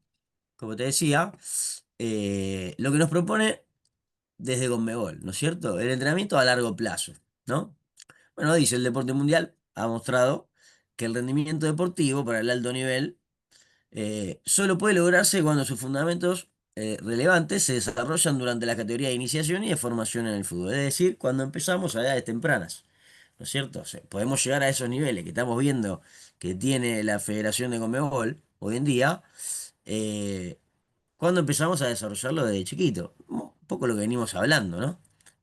como te decía, lo que nos propone desde Conmebol, ¿no es cierto? El entrenamiento a largo plazo, ¿no? Bueno, dice el deporte mundial, ha mostrado que el rendimiento deportivo para el alto nivel solo puede lograrse cuando sus fundamentos relevantes se desarrollan durante la categoría de iniciación y de formación en el fútbol, es decir, cuando empezamos a edades tempranas, ¿no es cierto? O sea, podemos llegar a esos niveles que estamos viendo que tiene la Federación de Conmebol hoy en día, eh, cuando empezamos a desarrollarlo desde chiquito. Un poco lo que venimos hablando, ¿no?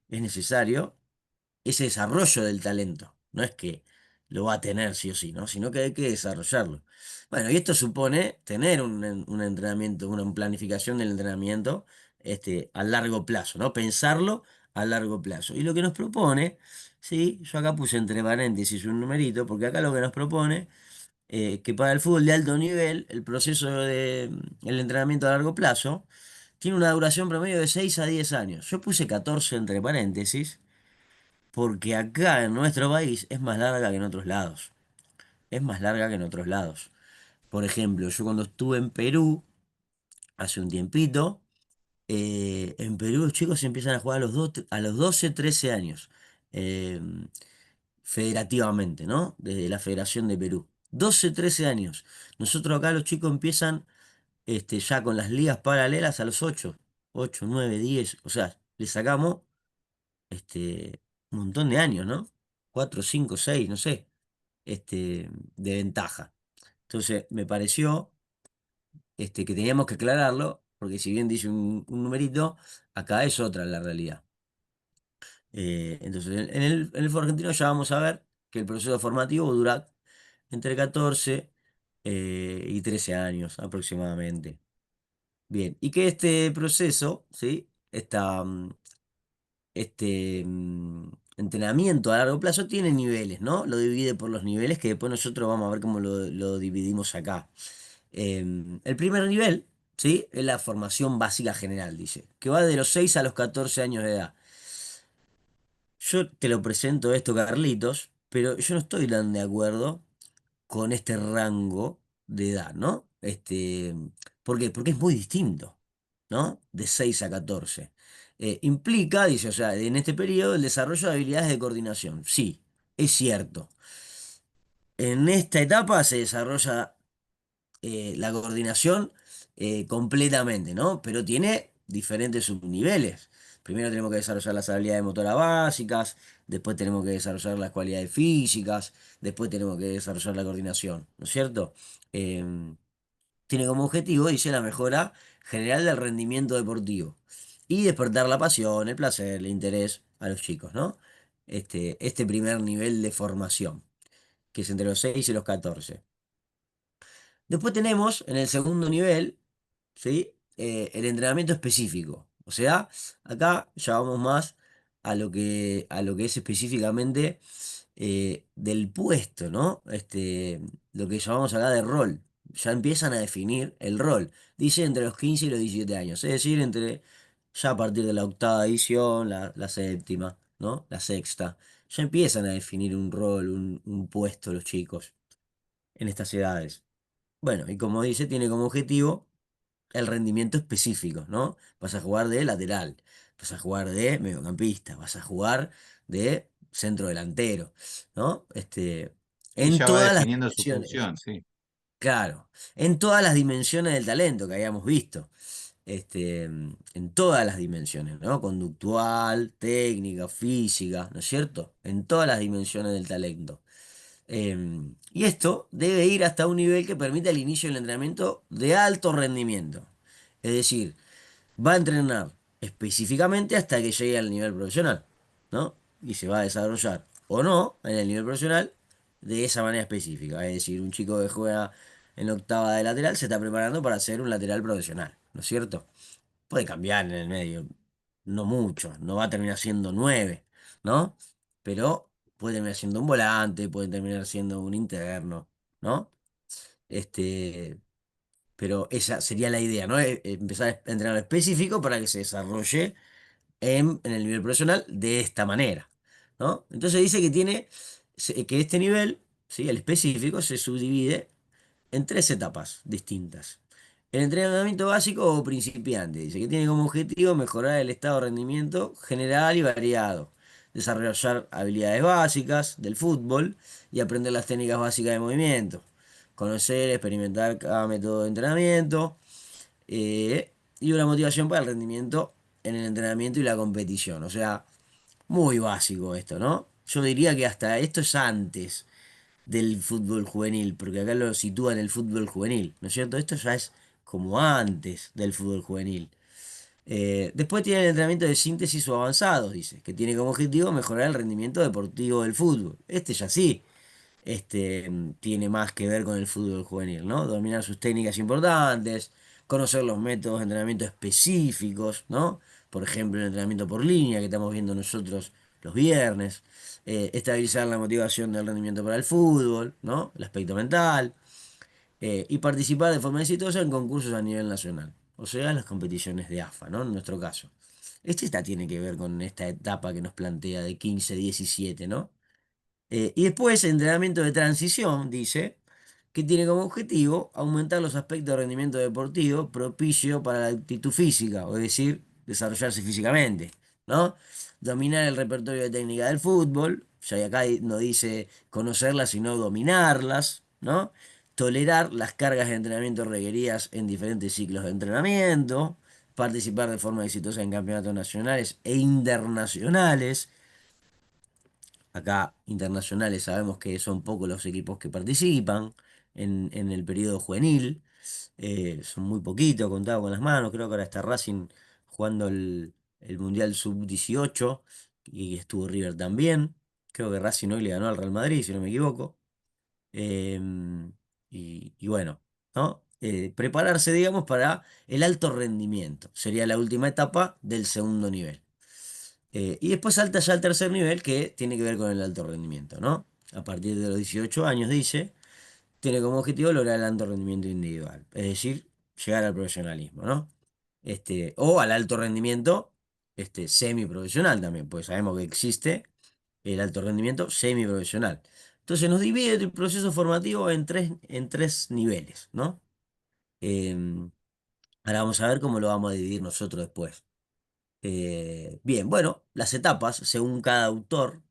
Es necesario ese desarrollo del talento. No es que lo va a tener sí o sí, ¿no? Sino que hay que desarrollarlo. Bueno, y esto supone tener un entrenamiento, una planificación del entrenamiento a largo plazo, ¿no? Pensarlo a largo plazo. Y lo que nos propone, sí, yo acá puse entre paréntesis un numerito, porque acá lo que nos propone, que para el fútbol de alto nivel, el proceso el entrenamiento a largo plazo, tiene una duración promedio de 6 a 10 años. Yo puse 14 entre paréntesis porque acá en nuestro país es más larga que en otros lados. Es más larga que en otros lados. Por ejemplo, yo cuando estuve en Perú, hace un tiempito, en Perú los chicos empiezan a jugar a los 12 13 años, eh, federativamente, ¿no? Desde la Federación de Perú. 12 13 años. Nosotros acá los chicos empiezan ya con las ligas paralelas a los 8 9 10 o sea, le sacamos un montón de años, ¿no? 4 5 6 no sé, de ventaja. Entonces, me pareció que teníamos que aclararlo, porque si bien dice un numerito, acá es otra la realidad. Entonces, en el fútbol argentino ya vamos a ver que el proceso formativo dura entre 14 y 13 años aproximadamente. Bien, y que este proceso, ¿sí? Entrenamiento a largo plazo tiene niveles, ¿no? Lo divide por los niveles que después nosotros vamos a ver cómo lo dividimos acá. El primer nivel, ¿sí? Es la formación básica general, dice, que va de los 6 a los 14 años de edad. Yo te lo presento esto, Carlitos, pero yo no estoy tan de acuerdo con este rango de edad, ¿no? ¿Por qué? Porque es muy distinto, ¿no? De 6 a 14. Implica, dice, o sea, en este periodo el desarrollo de habilidades de coordinación. Sí, es cierto. En esta etapa se desarrolla la coordinación completamente, ¿no? Pero tiene diferentes subniveles. Primero tenemos que desarrollar las habilidades motoras básicas, después tenemos que desarrollar las cualidades físicas, después tenemos que desarrollar la coordinación, ¿no es cierto? Em, Tiene como objetivo, dice, la mejora general del rendimiento deportivo y despertar la pasión, el placer, el interés a los chicos, ¿no? Este primer nivel de formación, que es entre los 6 y los 14. Después tenemos en el segundo nivel, ¿sí? El entrenamiento específico. O sea, acá ya vamos más a lo que es específicamente del puesto, ¿no? Lo que llamamos acá de rol. Ya empiezan a definir el rol. Dice entre los 15 y los 17 años. Es decir, ya a partir de la octava edición, la séptima, ¿no? La sexta. Ya empiezan a definir un rol, un puesto los chicos en estas edades. Bueno, y como dice, tiene como objetivo el rendimiento específico, ¿no? Vas a jugar de lateral, vas a jugar de mediocampista, vas a jugar de centro delantero, ¿no? En Ella va todas las definiendo su dimensiones. función, sí. Claro, en todas las dimensiones del talento que habíamos visto, en todas las dimensiones, ¿no? Conductual, técnica, física, ¿no es cierto? En todas las dimensiones del talento. Y esto debe ir hasta un nivel que permita el inicio del entrenamiento de alto rendimiento. Es decir, va a entrenar específicamente hasta que llegue al nivel profesional, ¿no? Y se va a desarrollar o no en el nivel profesional de esa manera específica. Es decir, un chico que juega en octava de lateral se está preparando para ser un lateral profesional, ¿no es cierto? Puede cambiar en el medio, no mucho, no va a terminar siendo nueve, ¿no? Pero puede terminar siendo un volante, puede terminar siendo un interno, ¿no? Este, pero esa sería la idea, ¿no? Empezar a entrenar específico para que se desarrolle en el nivel profesional de esta manera, ¿no? Entonces dice que que este nivel, ¿sí? El específico, se subdivide en tres etapas distintas. El entrenamiento básico o principiante, dice que tiene como objetivo mejorar el estado de rendimiento general y variado, desarrollar habilidades básicas del fútbol y aprender las técnicas básicas de movimiento, conocer, experimentar cada método de entrenamiento, y una motivación para el rendimiento en el entrenamiento y la competición. O sea, muy básico esto, ¿no? Yo diría que hasta esto es antes del fútbol juvenil, porque acá lo sitúa en el fútbol juvenil, ¿no es cierto? Esto ya es como antes del fútbol juvenil. Después tiene el entrenamiento de síntesis o avanzado, dice, que tiene como objetivo mejorar el rendimiento deportivo del fútbol. Este ya sí, tiene más que ver con el fútbol juvenil, ¿no? Dominar sus técnicas importantes, conocer los métodos de entrenamiento específicos, ¿no? Por ejemplo, el entrenamiento por línea que estamos viendo nosotros los viernes, estabilizar la motivación del rendimiento para el fútbol, ¿no? El aspecto mental, y participar de forma exitosa en concursos a nivel nacional, o sea, en las competiciones de AFA, ¿no? En nuestro caso. Esta tiene que ver con esta etapa que nos plantea de 15-17, ¿no? Y después, entrenamiento de transición, dice, que tiene como objetivo aumentar los aspectos de rendimiento deportivo propicio para la actitud física, o es decir, desarrollarse físicamente, ¿no? Dominar el repertorio de técnica del fútbol, ya acá no dice conocerlas, sino dominarlas, ¿no? Tolerar las cargas de entrenamiento requeridas en diferentes ciclos de entrenamiento, participar de forma exitosa en campeonatos nacionales e internacionales. Acá internacionales sabemos que son pocos los equipos que participan en el periodo juvenil, son muy poquitos, contados con las manos. Creo que ahora está Racing jugando el Mundial Sub-18 y estuvo River también. Creo que Racing hoy le ganó al Real Madrid, si no me equivoco. Y bueno, ¿no? Prepararse, digamos, para el alto rendimiento. Sería la última etapa del segundo nivel. Y después salta ya al tercer nivel que tiene que ver con el alto rendimiento, ¿no? A partir de los 18 años, dice, tiene como objetivo lograr el alto rendimiento individual, es decir, llegar al profesionalismo, ¿no? O al alto rendimiento, semiprofesional también, pues sabemos que existe el alto rendimiento semiprofesional. Entonces nos divide el proceso formativo en tres niveles, ¿no? Em, Ahora vamos a ver cómo lo vamos a dividir nosotros después. Bien, bueno, las etapas, según cada autor,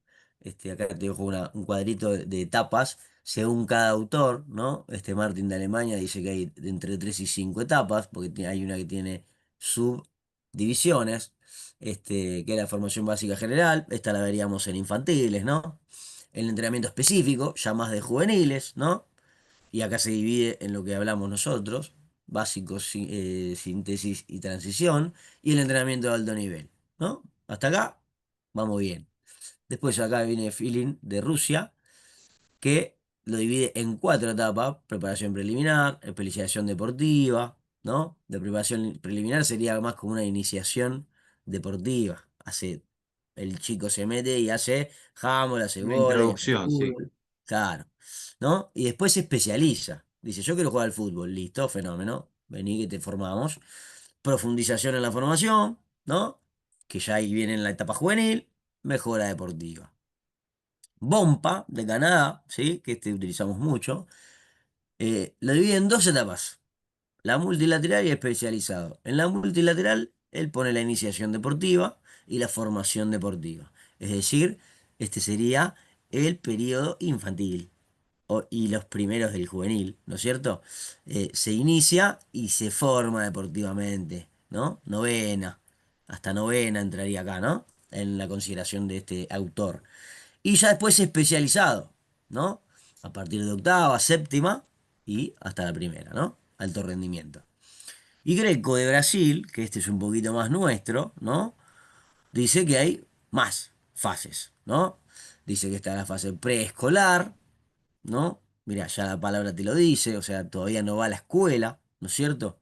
acá te dejo un cuadrito de etapas, según cada autor, ¿no? Martin de Alemania dice que hay entre 3 y 5 etapas, porque hay una que tiene subdivisiones, que es la formación básica general, esta la veríamos en infantiles, ¿no? El entrenamiento específico, ya más de juveniles, ¿no? Y acá se divide en lo que hablamos nosotros, básico, síntesis y transición, y el entrenamiento de alto nivel, ¿no? Hasta acá vamos bien. Después acá viene Feeling de Rusia, que lo divide en cuatro etapas: preparación preliminar, especialización deportiva, ¿no? De preparación preliminar sería más como una iniciación deportiva. El chico se mete y hace handball, hace Una vóley, hace introducción, sí. fútbol, claro, ¿no? Y después se especializa. Dice, yo quiero jugar al fútbol, listo, fenómeno, vení que te formamos. Profundización en la formación, ¿no? Que ya ahí viene en la etapa juvenil, mejora deportiva. Bompa de Canadá, ¿sí? Que utilizamos mucho, lo divide en dos etapas, la multilateral y especializado. En la multilateral, él pone la iniciación deportiva y la formación deportiva. Es decir, este sería el periodo infantil. y los primeros del juvenil, ¿no es cierto? Se inicia y se forma deportivamente, ¿no? Novena, hasta novena entraría acá, ¿no? En la consideración de este autor. Y ya después especializado, ¿no? A partir de octava, séptima y hasta la primera, ¿no? Alto rendimiento. Y Greco de Brasil, que este es un poquito más nuestro, ¿no? Dice que hay más fases, ¿no? Dice que está la fase preescolar, ¿no? Mira, ya la palabra te lo dice, o sea, todavía no va a la escuela, ¿no es cierto?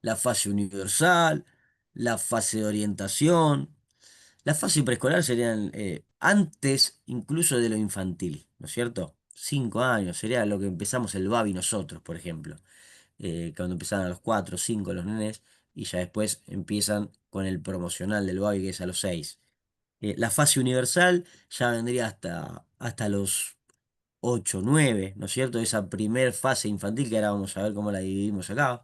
La fase universal, la fase de orientación, la fase preescolar serían antes incluso de lo infantil, ¿no es cierto? 5 años, sería lo que empezamos el Babi nosotros, por ejemplo. Cuando empezaban a los 4 o 5 los nenes, y ya después empiezan con el promocional del Babi, que es a los 6. La fase universal ya vendría hasta los 8 o 9, ¿no es cierto? Esa primer fase infantil, que ahora vamos a ver cómo la dividimos acá.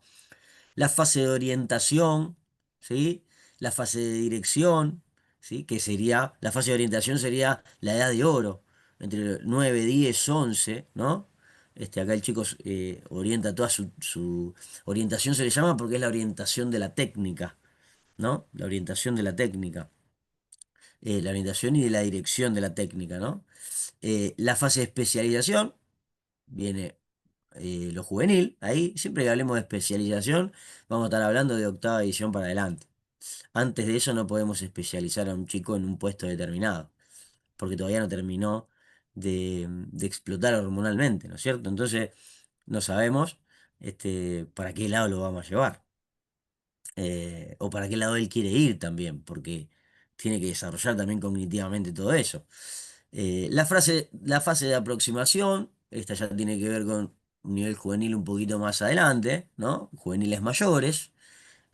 La fase de orientación, ¿sí? La fase de dirección, ¿sí? Que sería, la fase de orientación sería la edad de oro, entre 9, 10, 11, ¿no? Acá el chico orienta toda su orientación, se le llama porque es la orientación de la técnica, ¿no? La orientación de la técnica. La orientación y de la dirección de la técnica, ¿no? La fase de especialización viene lo juvenil, ahí siempre que hablemos de especialización vamos a estar hablando de octava edición para adelante. Antes de eso no podemos especializar a un chico en un puesto determinado, porque todavía no terminó de explotar hormonalmente, ¿no es cierto? Entonces no sabemos para qué lado lo vamos a llevar, o para qué lado él quiere ir también, porque tiene que desarrollar también cognitivamente todo eso. La fase de aproximación, esta ya tiene que ver con un nivel juvenil un poquito más adelante, ¿no? Juveniles mayores,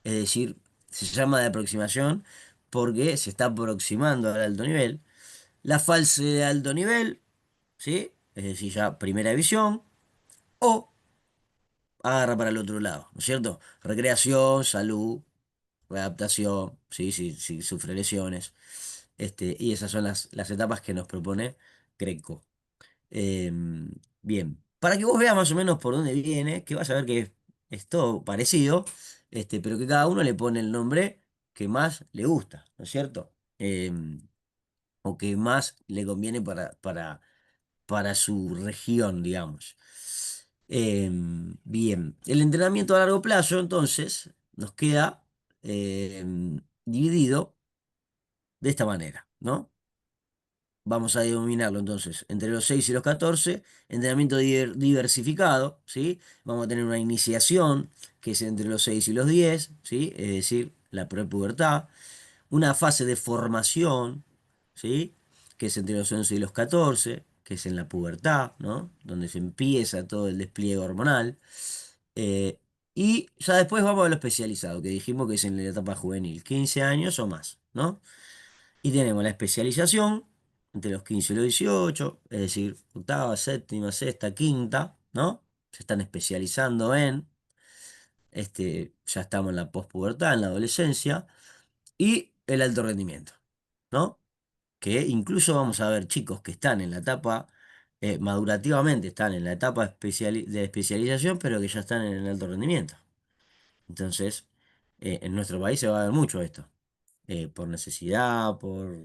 es decir, se llama de aproximación porque se está aproximando al alto nivel. La fase de alto nivel, ¿sí? Es decir, ya primera división, o agarra para el otro lado, ¿no es cierto? Recreación, salud, readaptación, sí, sí, sí, sufre lesiones. Y esas son las etapas que nos propone Greco. Bien, para que vos veas más o menos por dónde viene, que vas a ver que es todo parecido, pero que cada uno le pone el nombre que más le gusta, ¿no es cierto? O que más le conviene para su región, digamos. Bien, el entrenamiento a largo plazo, entonces, nos queda dividido de esta manera, ¿no? Vamos a denominarlo entonces entre los 6 y los 14, entrenamiento diversificado, ¿sí? Vamos a tener una iniciación que es entre los 6 y los 10, ¿sí? Es decir, la prepubertad, una fase de formación, ¿sí? Que es entre los 11 y los 14, que es en la pubertad, ¿no? Donde se empieza todo el despliegue hormonal. Eh, y ya después vamos a lo especializado, que dijimos que es en la etapa juvenil, 15 años o más, ¿no? Y tenemos la especialización entre los 15 y los 18, es decir, octava, séptima, sexta, quinta, ¿no? Se están especializando ya estamos en la pospubertad, en la adolescencia, y el alto rendimiento, ¿no? Que incluso vamos a ver chicos que están en la etapa, madurativamente están en la etapa de especialización, pero que ya están en el alto rendimiento. Entonces, en nuestro país se va a ver mucho esto, por necesidad, por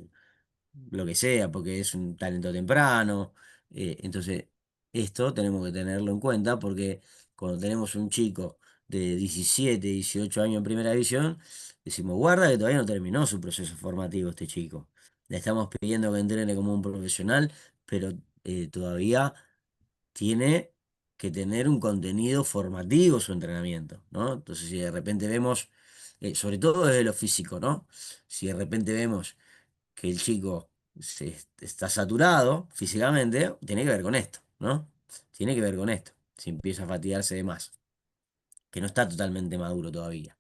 lo que sea, porque es un talento temprano. Entonces, esto tenemos que tenerlo en cuenta porque cuando tenemos un chico de 17 18 años en primera división, decimos, guarda que todavía no terminó su proceso formativo este chico. Le estamos pidiendo que entrene como un profesional, pero todavía tiene que tener un contenido formativo su entrenamiento, ¿no? Entonces, si de repente vemos, sobre todo desde lo físico, ¿no? Si de repente vemos que el chico está saturado físicamente, tiene que ver con esto, ¿no? Tiene que ver con esto. Si empieza a fatigarse de más, que no está totalmente maduro todavía.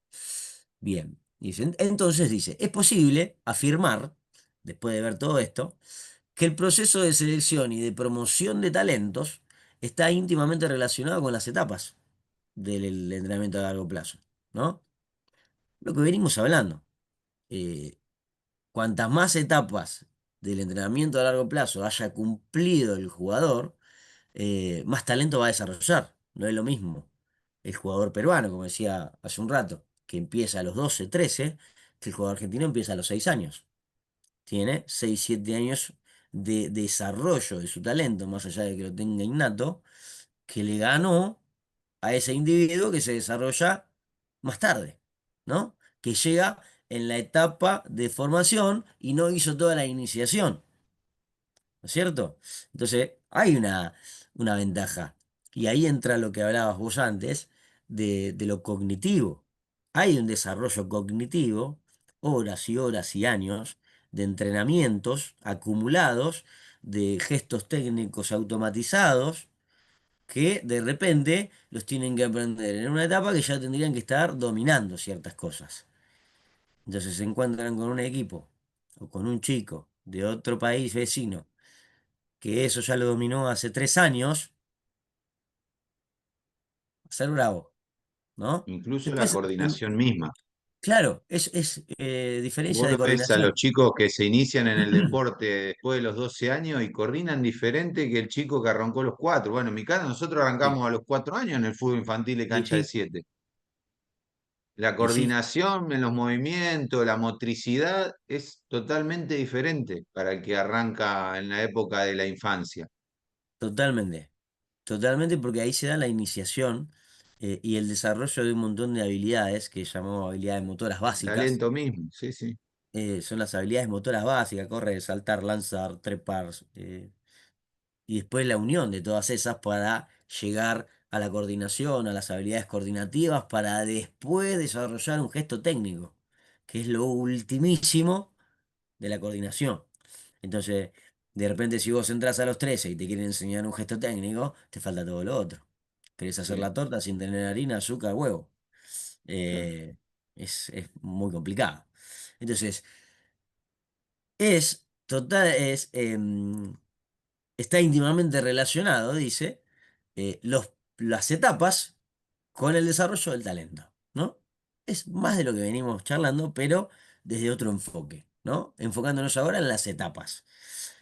Bien, entonces dice, es posible afirmar, después de ver todo esto, que el proceso de selección y de promoción de talentos está íntimamente relacionado con las etapas del entrenamiento a largo plazo, ¿no? Lo que venimos hablando. Eh, Cuantas más etapas del entrenamiento a largo plazo haya cumplido el jugador, más talento va a desarrollar. No es lo mismo el jugador peruano, como decía hace un rato, que empieza a los 12 13 que el jugador argentino empieza a los 6 años. Tiene 6 7 años de desarrollo de su talento, más allá de que lo tenga innato, que le ganó a ese individuo que se desarrolla más tarde, ¿no? Que llega en la etapa de formación y no hizo toda la iniciación. ¿No es cierto? Entonces, hay una ventaja. Y ahí entra lo que hablabas vos antes de lo cognitivo. Hay un desarrollo cognitivo, horas y horas y años de entrenamientos acumulados, de gestos técnicos automatizados, que de repente los tienen que aprender en una etapa que ya tendrían que estar dominando ciertas cosas. Entonces se encuentran con un equipo o con un chico de otro país vecino que eso ya lo dominó hace 3 años, ser bravo, ¿no? Incluso la Después, coordinación misma. claro, es diferencia Vos de lo ves a coordinación. los chicos que se inician en el deporte después de los 12 años y coordinan diferente que el chico que arrancó a los 4. Bueno, en mi casa nosotros Sí, arrancamos a los 4 años en el fútbol infantil de y cancha de sí, 7. La y sí, coordinación en los movimientos, la motricidad es totalmente diferente para el que arranca en la época de la infancia. totalmente. Totalmente porque ahí se da la iniciación y el desarrollo de un montón de habilidades que llamamos habilidades motoras El básicas. talento mismo, sí, sí, Son las habilidades motoras básicas, correr, saltar, lanzar, trepar, y después la unión de todas esas para llegar a la coordinación, a las habilidades coordinativas, para después desarrollar un gesto técnico, que es lo ultimísimo de la coordinación. Entonces, de repente, si vos entras a los 13 y te quieren enseñar un gesto técnico, te falta todo lo otro. Querés hacer sí, la torta sin tener harina, azúcar, huevo. claro. Eh, es muy complicado. Entonces, es total, está íntimamente relacionado, dice, las etapas con el desarrollo del talento, ¿no? Es más de lo que venimos charlando, pero desde otro enfoque, ¿no? Enfocándonos ahora en las etapas.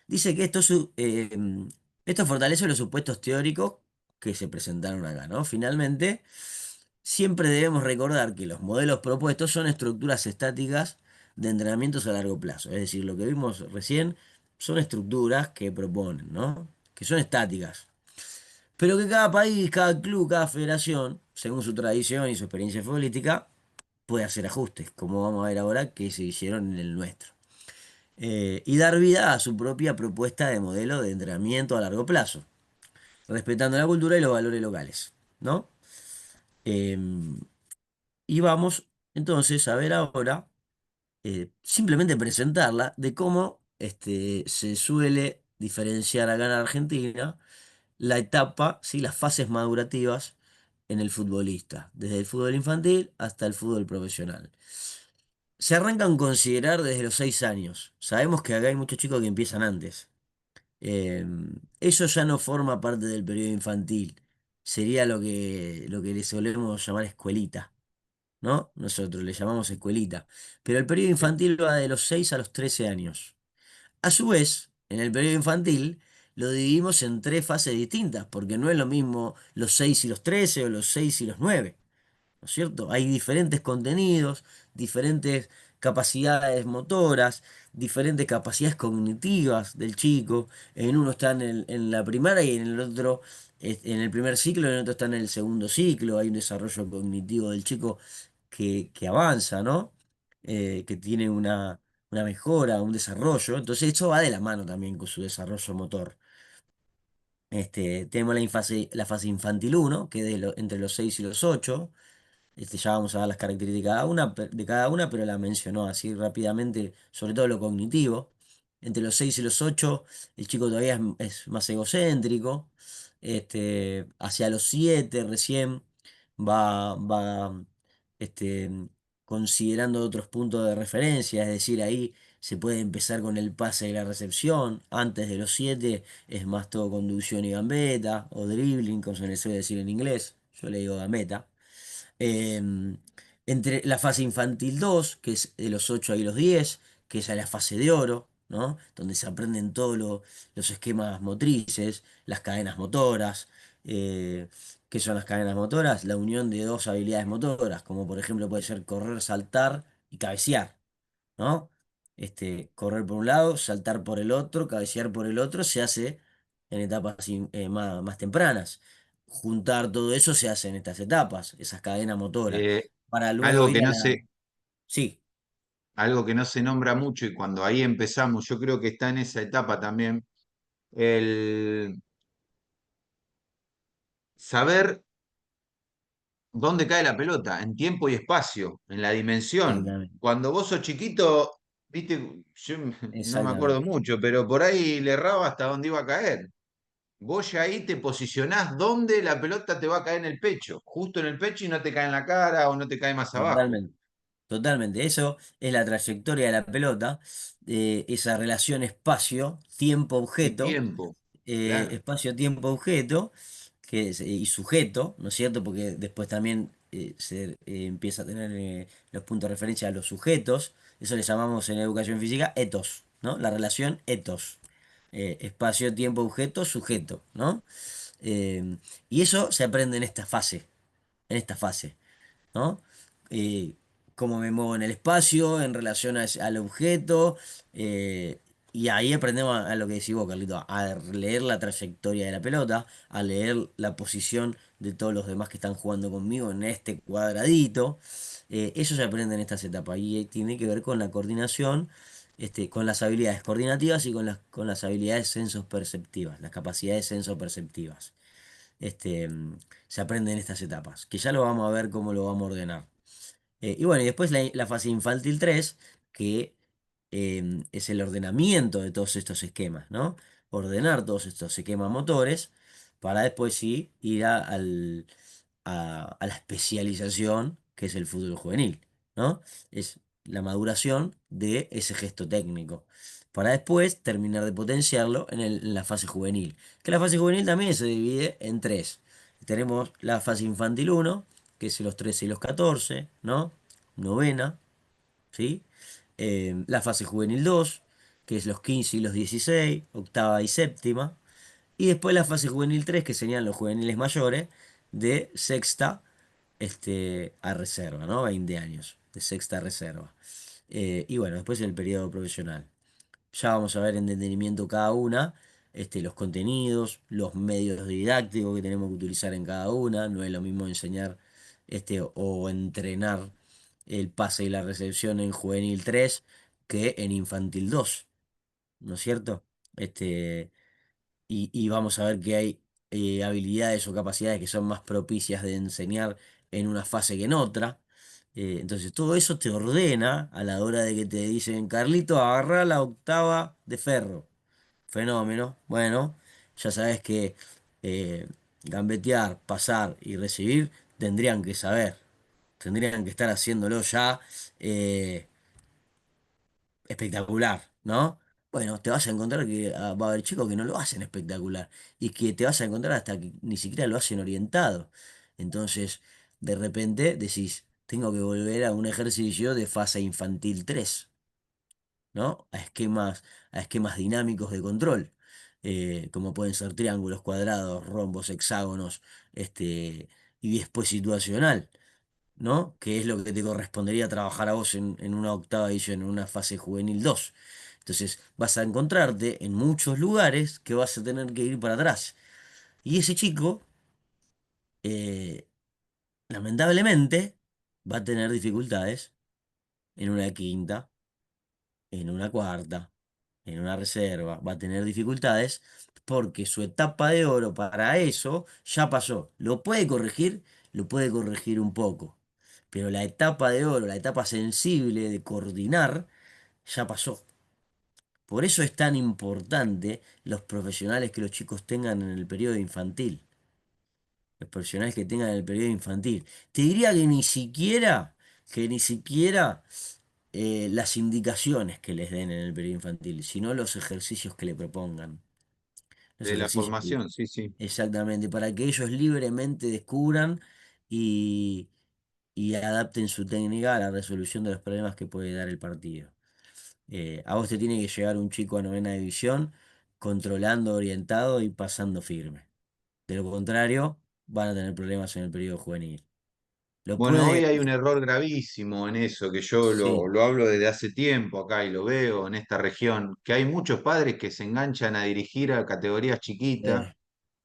Dice que esto fortalece los supuestos teóricos que se presentaron acá, ¿no? Finalmente, siempre debemos recordar que los modelos propuestos son estructuras estáticas de entrenamientos a largo plazo. Es decir, lo que vimos recién son estructuras que proponen, ¿no? Que son estáticas. Pero que cada país, cada club, cada federación, según su tradición y su experiencia futbolística, puede hacer ajustes, como vamos a ver ahora que se hicieron en el nuestro. Y dar vida a su propia propuesta de modelo de entrenamiento a largo plazo, respetando la cultura y los valores locales, ¿no? Eh, y vamos entonces a ver ahora, simplemente presentarla, de cómo se suele diferenciar acá en Argentina la etapa, ¿sí? Las fases madurativas en el futbolista, desde el fútbol infantil hasta el fútbol profesional. Se arrancan a considerar desde los 6 años. Sabemos que acá hay muchos chicos que empiezan antes. Eh, Eso ya no forma parte del periodo infantil. Sería lo que le solemos llamar escuelita, ¿no? Nosotros le llamamos escuelita. Pero el periodo Sí. infantil va de los 6 a los 13 años. A su vez, en el periodo infantil lo dividimos en 3 fases distintas, porque no es lo mismo los 6 y los 13 o los 6 y los 9. ¿No es cierto? Hay diferentes contenidos, diferentes capacidades motoras, diferentes capacidades cognitivas del chico. En uno está en la primaria y en el otro, en el primer ciclo, y en el otro está en el segundo ciclo. Hay un desarrollo cognitivo del chico que avanza, ¿no? Que tiene una mejora, un desarrollo. Entonces, eso va de la mano también con su desarrollo motor. Tenemos la fase infantil uno que es entre los 6 y los 8. Ya vamos a ver las características de cada una, pero la mencionó así rápidamente, sobre todo lo cognitivo. Entre los 6 y los 8 el chico todavía es más egocéntrico. Hacia los 7 recién va este, considerando otros puntos de referencia, es decir, ahí se puede empezar con el pase y la recepción. Antes de los 7 es más todo conducción y gambeta, o dribbling, como se le suele decir en inglés. Yo le digo gambeta. Em, Entre la fase infantil 2 que es de los 8 y los 10, que esa es la fase de oro. ¿no? Donde se aprenden todos los esquemas motrices, las cadenas motoras. eh, ¿Qué son las cadenas motoras? La unión de dos habilidades motoras, como por ejemplo puede ser correr, saltar y cabecear, ¿no? Correr por un lado, saltar por el otro, cabecear por el otro, se hace en etapas más tempranas. Juntar todo eso se hace en estas etapas, esas cadenas motoras, Eh, para luego algo ir que a no la... se, Sí, algo que no se nombra mucho y cuando ahí empezamos, yo creo que está en esa etapa también, el saber dónde cae la pelota, en tiempo y espacio, en la dimensión. exactamente, Cuando vos sos chiquito, viste, yo no me acuerdo exactamente, mucho, pero por ahí le erraba hasta dónde iba a caer. Vos ya ahí te posicionás dónde la pelota te va a caer en el pecho, justo en el pecho y no te cae en la cara o no te cae más abajo. totalmente. Totalmente, eso es la trayectoria de la pelota, esa relación Y espacio-tiempo-objeto, tiempo, claro. espacio-tiempo-objeto y sujeto, ¿no es cierto? Porque después también empieza a tener los puntos de referencia a los sujetos, eso le llamamos en educación física etos, ¿no? La relación etos, espacio-tiempo-objeto, sujeto, ¿no? Y eso se aprende en esta fase. ¿No? Eh, Cómo me muevo en el espacio en relación al objeto, eh, y ahí aprendemos a lo que decís vos, Carlito, a leer la trayectoria de la pelota, a leer la posición de todos los demás que están jugando conmigo en este cuadradito. Eso se aprende en estas etapas y tiene que ver con la coordinación. Con las habilidades coordinativas y con las habilidades sensoperceptivas, las capacidades sensoperceptivas este, se aprende en estas etapas, que ya lo vamos a ver cómo lo vamos a ordenar. Y bueno, y después la fase infantil 3 que es el ordenamiento de todos estos esquemas, ¿no? Ordenar todos estos esquemas motores para después sí ir a la especialización, que es el fútbol juvenil, ¿no? Es la maduración de ese gesto técnico, para después terminar de potenciarlo en la fase juvenil. Que la fase juvenil también se divide en tres. Tenemos la fase infantil uno que es los 13 y los 14, ¿no? Novena, ¿sí? La fase juvenil 2 que es los 15 y los 16, octava y séptima. Y después la fase juvenil 3 que serían los juveniles mayores, de sexta a reserva, ¿no? 20 años, de sexta a reserva. Y bueno, después el periodo profesional. Ya vamos a ver en detenimiento cada una, los contenidos, los medios didácticos que tenemos que utilizar en cada una. No es lo mismo enseñar o entrenar el pase y la recepción en juvenil 3 que en infantil 2, ¿no es cierto? Este, y vamos a ver que hay habilidades o capacidades que son más propicias de enseñar en una fase que en otra. Entonces todo eso te ordena a la hora de que te dicen, Carlito, agarrá la octava de ferro. Fenómeno. Bueno, ya sabes que gambetear, pasar y recibir tendrían que saber. Tendrían que estar haciéndolo ya. eh, Espectacular, ¿no? Bueno, te vas a encontrar que va a haber chicos que no lo hacen espectacular y que te vas a encontrar hasta que ni siquiera lo hacen orientado. Entonces, de repente decís, tengo que volver a un ejercicio de fase infantil 3, ¿no? A esquemas dinámicos de control, como pueden ser triángulos, cuadrados, rombos, hexágonos, y después situacional. ¿No? Que es lo que te correspondería trabajar a vos en una octava edición, en una fase juvenil 2. Entonces vas a encontrarte en muchos lugares que vas a tener que ir para atrás. Y ese chico, eh, lamentablemente, va a tener dificultades en una quinta, en una cuarta, en una reserva. Va a tener dificultades porque su etapa de oro para eso ya pasó. Lo puede corregir un poco. Pero la etapa de oro, la etapa sensible de coordinar, ya pasó. Por eso es tan importante los profesionales que los chicos tengan en el periodo infantil. Los profesionales que tengan en el periodo infantil. Te diría que ni siquiera las indicaciones que les den en el periodo infantil, sino los ejercicios que le propongan. Los De la ejercicios formación, sí, sí. exactamente, para que ellos libremente descubran y adapten su técnica a la resolución de los problemas que puede dar el partido. A vos te tiene que llegar un chico a novena división controlando, orientado y pasando firme. De lo contrario, van a tener problemas en el periodo juvenil. Lo Bueno, hoy puede, hay un error gravísimo en eso, que yo sí, lo hablo desde hace tiempo acá y lo veo en esta región, que hay muchos padres que se enganchan a dirigir a categorías chiquitas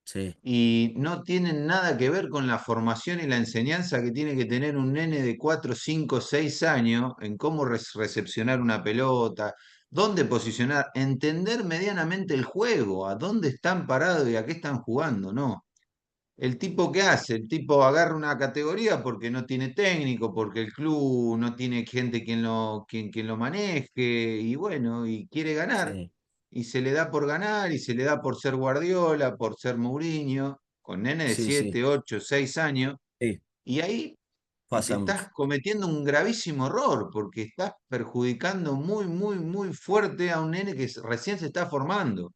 sí, y no tienen nada que ver con la formación y la enseñanza que tiene que tener un nene de 4, 5, 6 años en cómo recepcionar una pelota, dónde posicionar, entender medianamente el juego, a dónde están parados y a qué están jugando, ¿no? El tipo que hace, el tipo agarra una categoría porque no tiene técnico, porque el club no tiene gente quien lo maneje, y bueno, y quiere ganar, sí, y se le da por ganar, y se le da por ser Guardiola, por ser Mourinho, con nene de sí, sí, 7, 8, 6 años, sí, y ahí pasa mucho. estás cometiendo un gravísimo error, porque estás perjudicando muy, muy, muy fuerte a un nene que recién se está formando.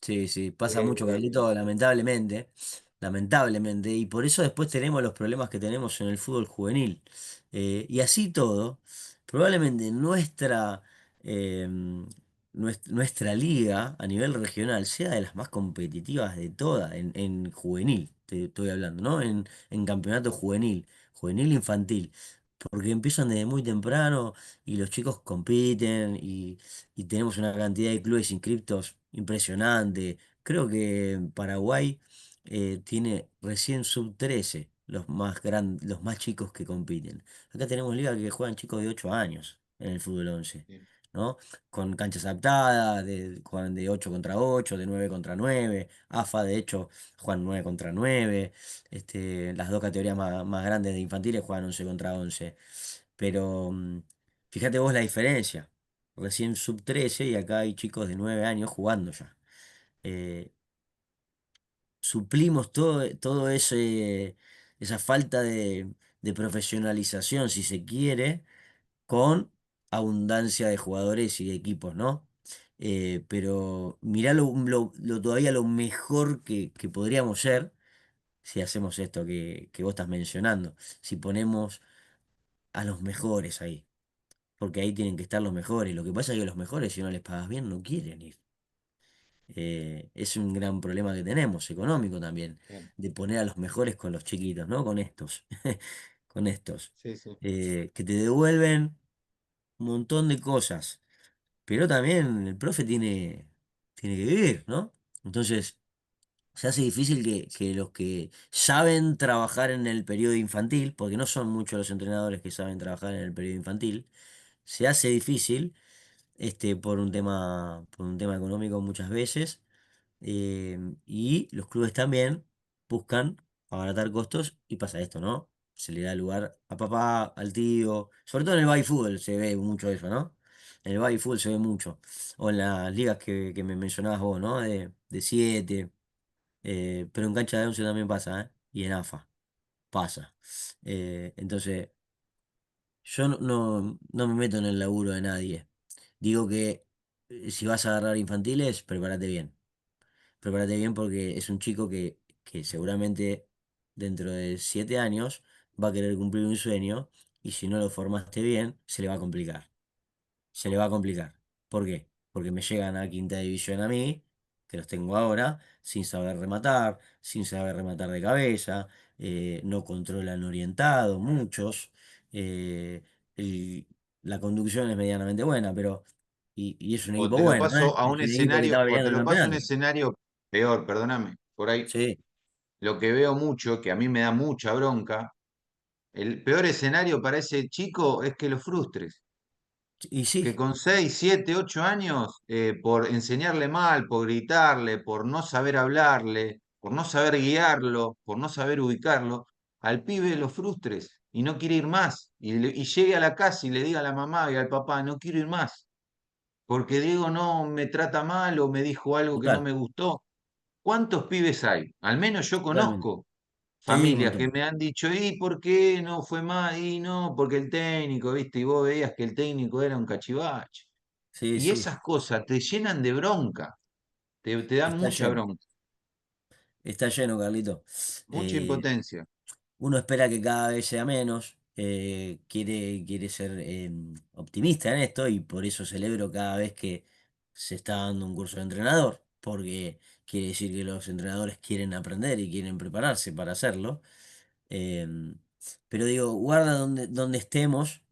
Sí, sí, pasa mucho, Eh, Carlito, lamentablemente, lamentablemente, y por eso después tenemos los problemas que tenemos en el fútbol juvenil. Y así todo, probablemente nuestra liga a nivel regional sea de las más competitivas de todas, en juvenil, te estoy hablando, ¿no? En campeonato juvenil, juvenil infantil, porque empiezan desde muy temprano y los chicos compiten y tenemos una cantidad de clubes inscriptos impresionante. Creo que Paraguay tiene recién sub 13 los más chicos que compiten. Acá tenemos ligas que juegan chicos de 8 años en el fútbol 11, ¿no? Con canchas adaptadas, juegan de 8 contra 8, de 9 contra 9. AFA, de hecho, juegan 9 contra 9. Las dos categorías más grandes de infantiles juegan 11 contra 11. Pero fíjate vos la diferencia. Recién sub 13 y acá hay chicos de 9 años jugando ya. Eh, Suplimos todo esa falta de profesionalización, si se quiere, con abundancia de jugadores y de equipos, ¿no? Pero mirá todavía lo mejor que podríamos ser si hacemos esto que vos estás mencionando, si ponemos a los mejores ahí, porque ahí tienen que estar los mejores. Lo que pasa es que los mejores, si no les pagas bien, no quieren ir. Es un gran problema que tenemos, económico también, Bien. de poner a los mejores con los chiquitos, ¿no? Con estos, con estos, Sí, sí. que te devuelven un montón de cosas, pero también el profe tiene que vivir, ¿no? Entonces, se hace difícil que los que saben trabajar en el periodo infantil, porque no son muchos los entrenadores que saben trabajar en el periodo infantil, se hace difícil por un tema económico muchas veces. Y los clubes también buscan abaratar costos y pasa esto, ¿no? Se le da lugar a papá, al tío, sobre todo en el baby fútbol se ve mucho eso, ¿no? En el baby fútbol se ve mucho. O en las ligas que me mencionabas vos, ¿no? De 7, pero en cancha de 11 también pasa, ¿eh? Y en AFA pasa. Entonces, yo no me meto en el laburo de nadie. Digo que si vas a agarrar infantiles, prepárate bien porque es un chico que seguramente dentro de 7 años va a querer cumplir un sueño y si no lo formaste bien, se le va a complicar. Se le va a complicar. ¿Por qué? Porque me llegan a quinta división a mí, que los tengo ahora, sin saber rematar de cabeza, no controlan orientado, muchos. eh, el- la conducción es medianamente buena, pero. Y es un O equipo te lo bueno, ¿eh? paso a un Es un equipo que escenario, está o peleando te el lo paso a un campeonato. escenario peor, perdóname. Por ahí Sí, lo que veo mucho, que a mí me da mucha bronca, el peor escenario para ese chico es que lo frustres. y Que sí, con 6, 7, 8 años, por enseñarle mal, por gritarle, por no saber hablarle, por no saber guiarlo, por no saber ubicarlo, al pibe lo frustres y no quiere ir más. Y llegue a la casa y le diga a la mamá y al papá, no quiero ir más, porque Diego no me trata mal o me dijo algo que no total, me gustó. ¿Cuántos pibes hay? Al menos yo totalmente. conozco Sí, un familias que montón. me han dicho, ¿y por qué no fue más? Y no, porque el técnico, ¿viste? Y vos veías que el técnico era un cachivache. Sí, Y sí, esas cosas te llenan de bronca, te dan está mucha lleno. bronca, Está lleno, Carlito. mucha Eh, impotencia. Uno espera que cada vez sea menos. quiere ser optimista en esto y por eso celebro cada vez que se está dando un curso de entrenador, porque quiere decir que los entrenadores quieren aprender y quieren prepararse para hacerlo. Em, pero digo, guarda donde estemos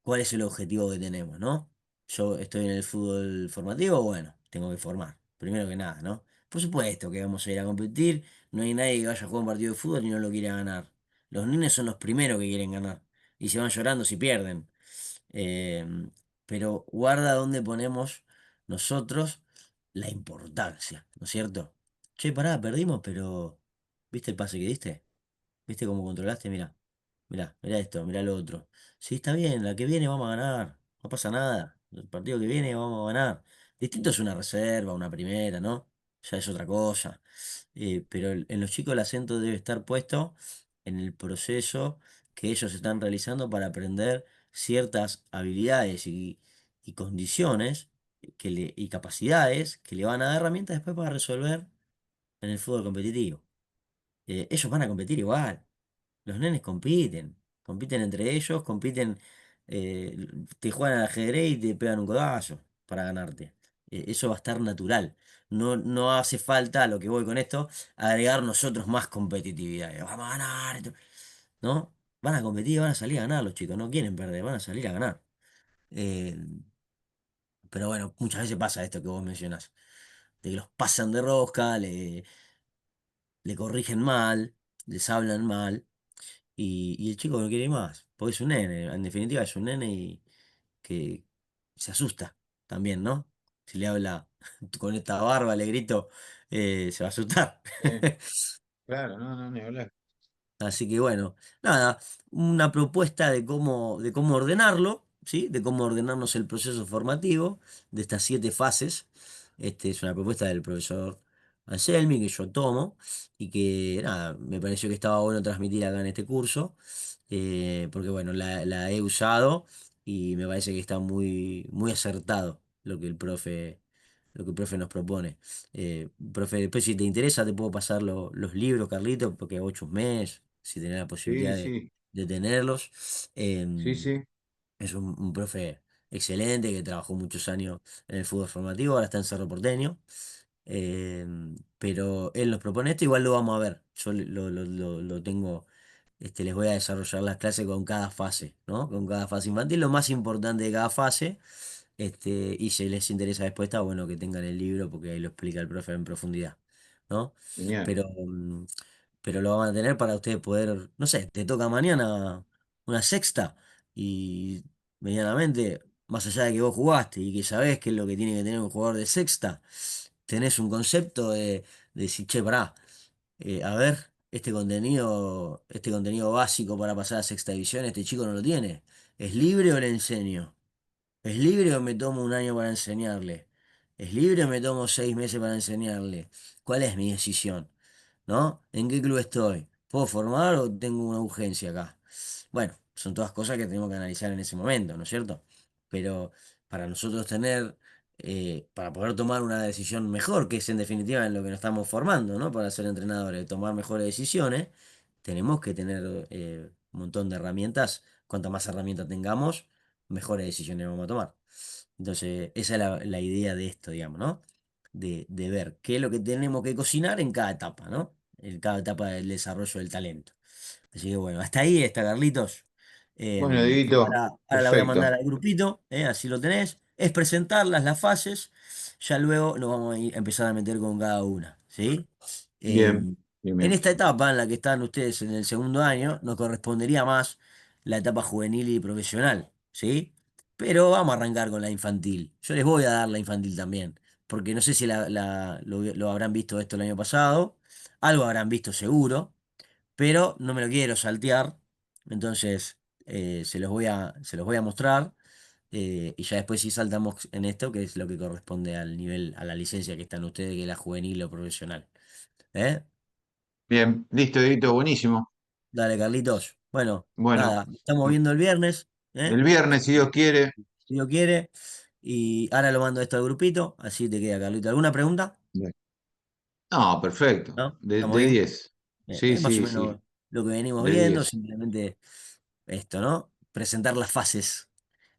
cuál es el objetivo que tenemos, ¿no? Yo estoy en el fútbol formativo, bueno, tengo que formar, primero que nada, ¿no? Por supuesto que vamos a ir a competir, no hay nadie que vaya a jugar un partido de fútbol y no lo quiera ganar. Los nenes son los primeros que quieren ganar y se van llorando si pierden. Eh, pero guarda donde ponemos nosotros la importancia, ¿no es cierto? Che, pará, perdimos, pero ¿viste el pase que diste? ¿Viste cómo controlaste? Mira, mira esto, mira lo otro. Sí, está bien, la que viene vamos a ganar, no pasa nada. El partido que viene vamos a ganar. Distinto es una reserva, una primera, ¿no? Ya es otra cosa. Pero en los chicos el acento debe estar puesto en el proceso que ellos están realizando para aprender ciertas habilidades y condiciones y capacidades que le van a dar herramientas después para resolver en el fútbol competitivo. Ellos van a competir igual. Los nenes compiten entre ellos, eh, te juegan al ajedrez y te pegan un codazo para ganarte. Eso va a estar natural. No hace falta, a lo que voy con esto, agregar nosotros más competitividad. Vamos a ganar. ¿No? Van a competir, van a salir a ganar los chicos, no quieren perder, van a salir a ganar. Eh, pero bueno, muchas veces pasa esto que vos mencionás, de que los pasan de rosca, le corrigen mal, les hablan mal. Y el chico no quiere más, porque es un nene, en definitiva es un nene y que se asusta también, ¿no? Si le habla con esta barba, le grito, se va a asustar. Eh, claro, no, no, ni hablar. Así que bueno, nada, una propuesta de cómo ordenarlo, ¿sí? De cómo ordenarnos el proceso formativo de estas 7 fases. Es una propuesta del profesor Anselmi que yo tomo y que nada, me pareció que estaba bueno transmitir acá en este curso, porque bueno, la he usado y me parece que está muy acertado lo que el profe nos propone. Profe, después si te interesa te puedo pasar los libros, Carlitos, porque hago chusmés, si tenés la Sí, posibilidad sí, de tenerlos. sí, Em, sí. es un profe excelente que trabajó muchos años en el fútbol formativo, ahora está en Cerro Porteño. Pero él nos propone esto, igual lo vamos a ver. Yo lo tengo, les voy a desarrollar las clases con cada fase, ¿no? Con cada fase infantil, lo más importante de cada fase. Y si les interesa después, está bueno que tengan el libro porque ahí lo explica el profe en profundidad, ¿no? Genial. Pero, mm, pero lo van a tener para ustedes poder, no sé, te toca mañana una sexta y medianamente, más allá de que vos jugaste y que sabés qué es lo que tiene que tener un jugador de sexta, tenés un concepto de decir, che, pará, a ver, este contenido básico para pasar a sexta división, este chico no lo tiene. ¿Es libre o le enseño? ¿Es libre o me tomo un año para enseñarle? ¿Es libre o me tomo 6 meses para enseñarle? ¿Cuál es mi decisión? ¿No? ¿En qué club estoy? ¿Puedo formar o tengo una urgencia acá? Bueno, son todas cosas que tenemos que analizar en ese momento, ¿no es cierto? Pero para nosotros para poder tomar una decisión mejor, que es en definitiva en lo que nos estamos formando, ¿no? Para ser entrenadores, tomar mejores decisiones, tenemos que tener un montón de herramientas. Cuanta más herramientas tengamos, mejores decisiones vamos a tomar. Entonces, esa es la idea de esto, digamos, ¿no? De ver qué es lo que tenemos que cocinar en cada etapa, ¿no? En cada etapa del desarrollo del talento. Así que bueno, hasta ahí está Carlitos. Bueno, Dieguito, Ahora la voy a mandar perfecto. al grupito, así lo tenés. Es presentarlas, las fases. Ya luego nos vamos a empezar a meter con cada una, ¿sí? Bien, Em, bien, en bien. esta etapa en la que están ustedes en el segundo año, nos correspondería más la etapa juvenil y profesional, ¿sí? Pero vamos a arrancar con la infantil. Yo les voy a dar la infantil también, porque no sé si lo habrán visto esto el año pasado, algo habrán visto seguro, pero no me lo quiero saltear, entonces se los voy a mostrar y ya después sí saltamos en esto, que es lo que corresponde al nivel, a la licencia que están ustedes, que es la juvenil o profesional. ¿Eh? Bien, listo, Dieguito, buenísimo. Dale, Carlitos. Bueno, Bueno, nada, estamos viendo el viernes, ¿eh? el viernes, si Dios quiere. Si Dios quiere. Y ahora lo mando esto al grupito, así te queda, Carlito. ¿Alguna pregunta? No, perfecto. ¿No? ¿Estamos De bien? 10. Sí, Es más o sí, sí. menos lo que venimos De viendo, 10. simplemente. esto, ¿no? Presentar las fases,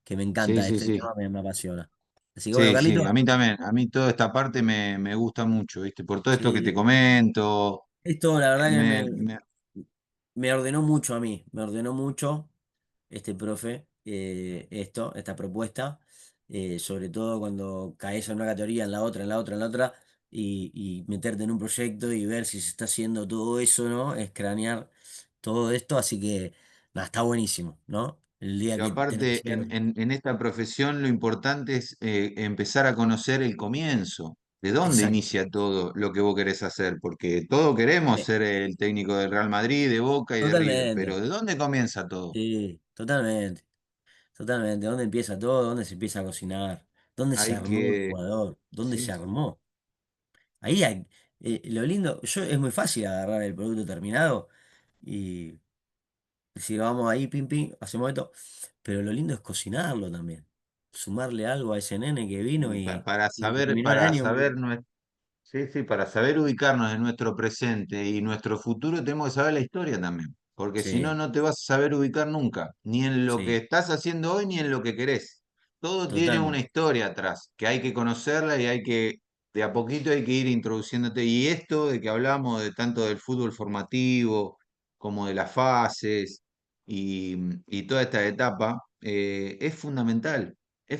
que me Sí, encanta, sí, este sí. tema me apasiona. Así que bueno, Sí, sí, Carlito, a mí también, a mí toda esta parte me gusta mucho, ¿viste? Por todo esto que te sí, comento, esto la verdad que me, me- me ordenó mucho a mí, me ordenó mucho este profe, esta propuesta, sobre todo cuando caes en una categoría, en la otra, en la otra, en la otra, y meterte en un proyecto y ver si se está haciendo todo eso, ¿no? Es cranear todo esto, así que, nada, está buenísimo, ¿no? El día pero que tenés que aparte ser... en esta profesión lo importante es empezar a conocer el comienzo, de dónde Exacto. inicia todo lo que vos querés hacer, porque todos queremos Sí, ser el técnico del Real Madrid, de Boca y de River, pero totalmente, ¿de dónde comienza todo? sí, totalmente, totalmente. ¿Dónde empieza todo? ¿Dónde se empieza a cocinar? ¿Dónde se Hay armó el que, jugador? ¿Dónde sí, se sí, armó? Ahí hay, lo lindo, es muy fácil agarrar el producto terminado y decir, vamos ahí, pim, pim, hacemos esto, pero lo lindo es cocinarlo también, sumarle algo a ese nene que vino y y terminó el para año. saber sí, sí, para saber ubicarnos en nuestro presente y nuestro futuro tenemos que saber la historia también, porque si no, Sí, no te vas a saber ubicar nunca, ni en lo que sí, estás haciendo hoy, ni en lo que querés. Todo tiene una totalmente. historia atrás, que hay que conocerla y hay que, de a poquito hay que ir introduciéndote. Y esto de que hablamos de tanto del fútbol formativo como de las fases y toda esta etapa, es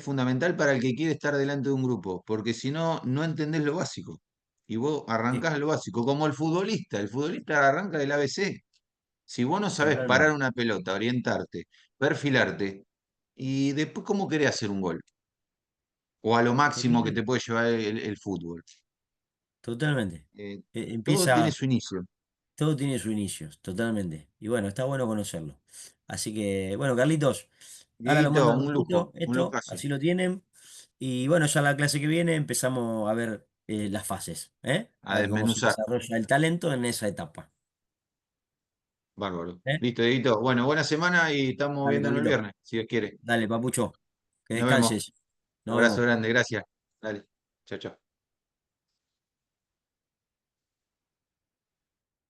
fundamental para el que quiere estar delante de un grupo, porque si no, no entendés lo básico. Y vos Sí, arrancás en lo básico, como el futbolista arranca del ABC. Si vos no sabés parar totalmente, una pelota, orientarte, perfilarte, y después cómo querés hacer un gol, o a lo máximo que te totalmente, puede llevar el fútbol. totalmente. Eh, todo tiene Empieza, su inicio. todo tiene su inicio, totalmente. Y bueno, está bueno conocerlo. Así que, bueno, Carlitos, ahora lo mando Dieguito, al un lujo, grupito, un esto, lujazo. así lo tienen. Y bueno, ya la clase que viene empezamos a ver las fases, ¿eh? A A ver cómo se desmenuzar. desarrolla el talento en esa etapa. Bárbaro. ¿Eh? Listo, Dieguito. Bueno, buena semana y estamos Dale, viéndonos el Carlito. viernes, si Dios quiere. Dale, papucho. Que Nos vemos. descanses. Nos Abrazo vemos. grande, gracias. Dale. Chao, chao.